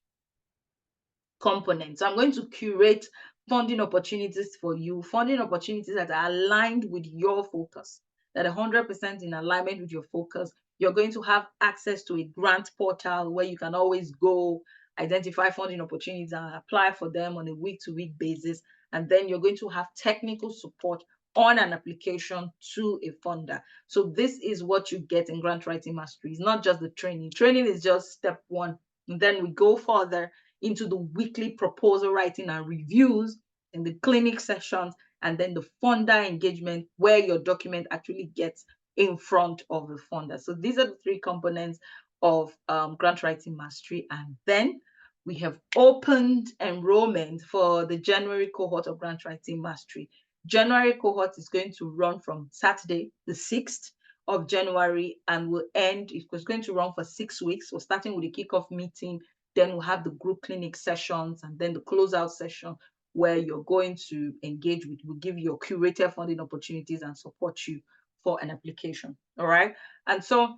component. So I'm going to curate funding opportunities for you, funding opportunities that are aligned with your focus, that are 100% in alignment with your focus. You're going to have access to a grant portal where you can always go identify funding opportunities and apply for them on a week-to-week basis. And then you're going to have technical support on an application to a funder. So this is what you get in Grantwriting Mastery. It's not just the training. Training is just step one. And then we go further into the weekly proposal writing and reviews in the clinic sessions, and then the funder engagement where your document actually gets in front of the funder. So these are the three components of Grantwriting Mastery. And then we have opened enrollment for the January cohort of Grantwriting Mastery. January cohort is going to run from Saturday, the 6th of January, and will end, it was going to run for 6 weeks. So starting with the kickoff meeting, then we'll have the group clinic sessions, and then the closeout session where you're going to engage with, we'll give you your curated funding opportunities and support you for an application. All right. And so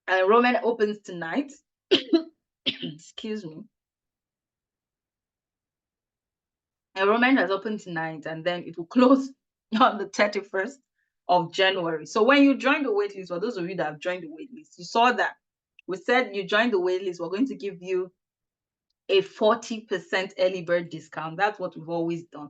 enrollment opens tonight. Excuse me. Enrollment has opened tonight, and then it will close on the 31st of January. So when you join the waitlist, for those of you that have joined the waitlist, you saw that we said you joined the waitlist, we're going to give you a 40% early bird discount. That's what we've always done.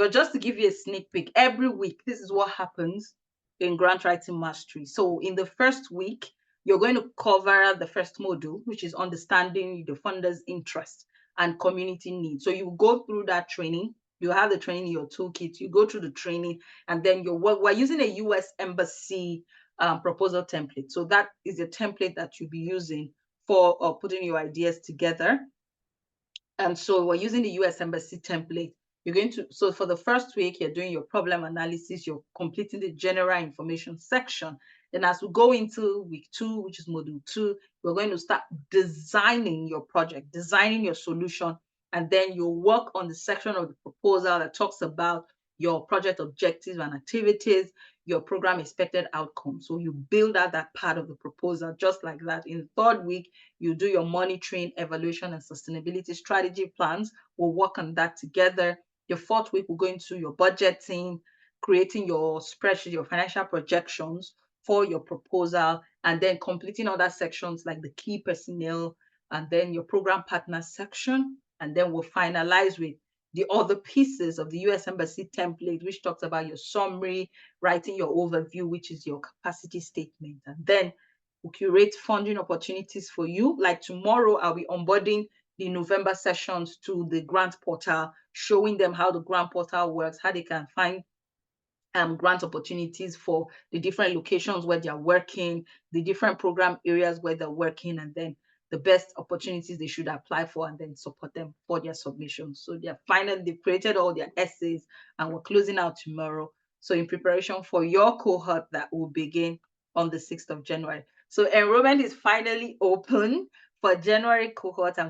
But just to give you a sneak peek, every week, this is what happens in Grantwriting Mastery. So in the first week, you're going to cover the first module, which is understanding the funder's interest and community needs. So you go through that training. You have the training in your toolkit. You go through the training, and then we're using a U.S. Embassy proposal template. So that is a template that you'll be using for putting your ideas together. And so we're using the US Embassy template. You're going to, so for the first week, you're doing your problem analysis, you're completing the general information section. Then as we go into week 2, which is module 2, we're going to start designing your project, designing your solution, and then you'll work on the section of the proposal that talks about your project objectives and activities, your program expected outcome. So you build out that part of the proposal just like that. In the third week, you do your monitoring, evaluation, and sustainability strategy plans. We'll work on that together. Your fourth week, we'll go into your budgeting, creating your spreadsheet, your financial projections for your proposal, and then completing other sections like the key personnel, and then your program partner section. And then we'll finalize with the other pieces of the US Embassy template, which talks about your summary, writing your overview, which is your capacity statement. And then we'll curate funding opportunities for you. Like tomorrow, I'll be onboarding the November sessions to the grant portal, showing them how the grant portal works, how they can find grant opportunities for the different locations where they're working, the different program areas where they're working, and then the best opportunities they should apply for, and then support them for their submissions. So they've created all their essays, and we're closing out tomorrow. So in preparation for your cohort that will begin on the 6th of January. So enrollment is finally open for January cohort. I'm so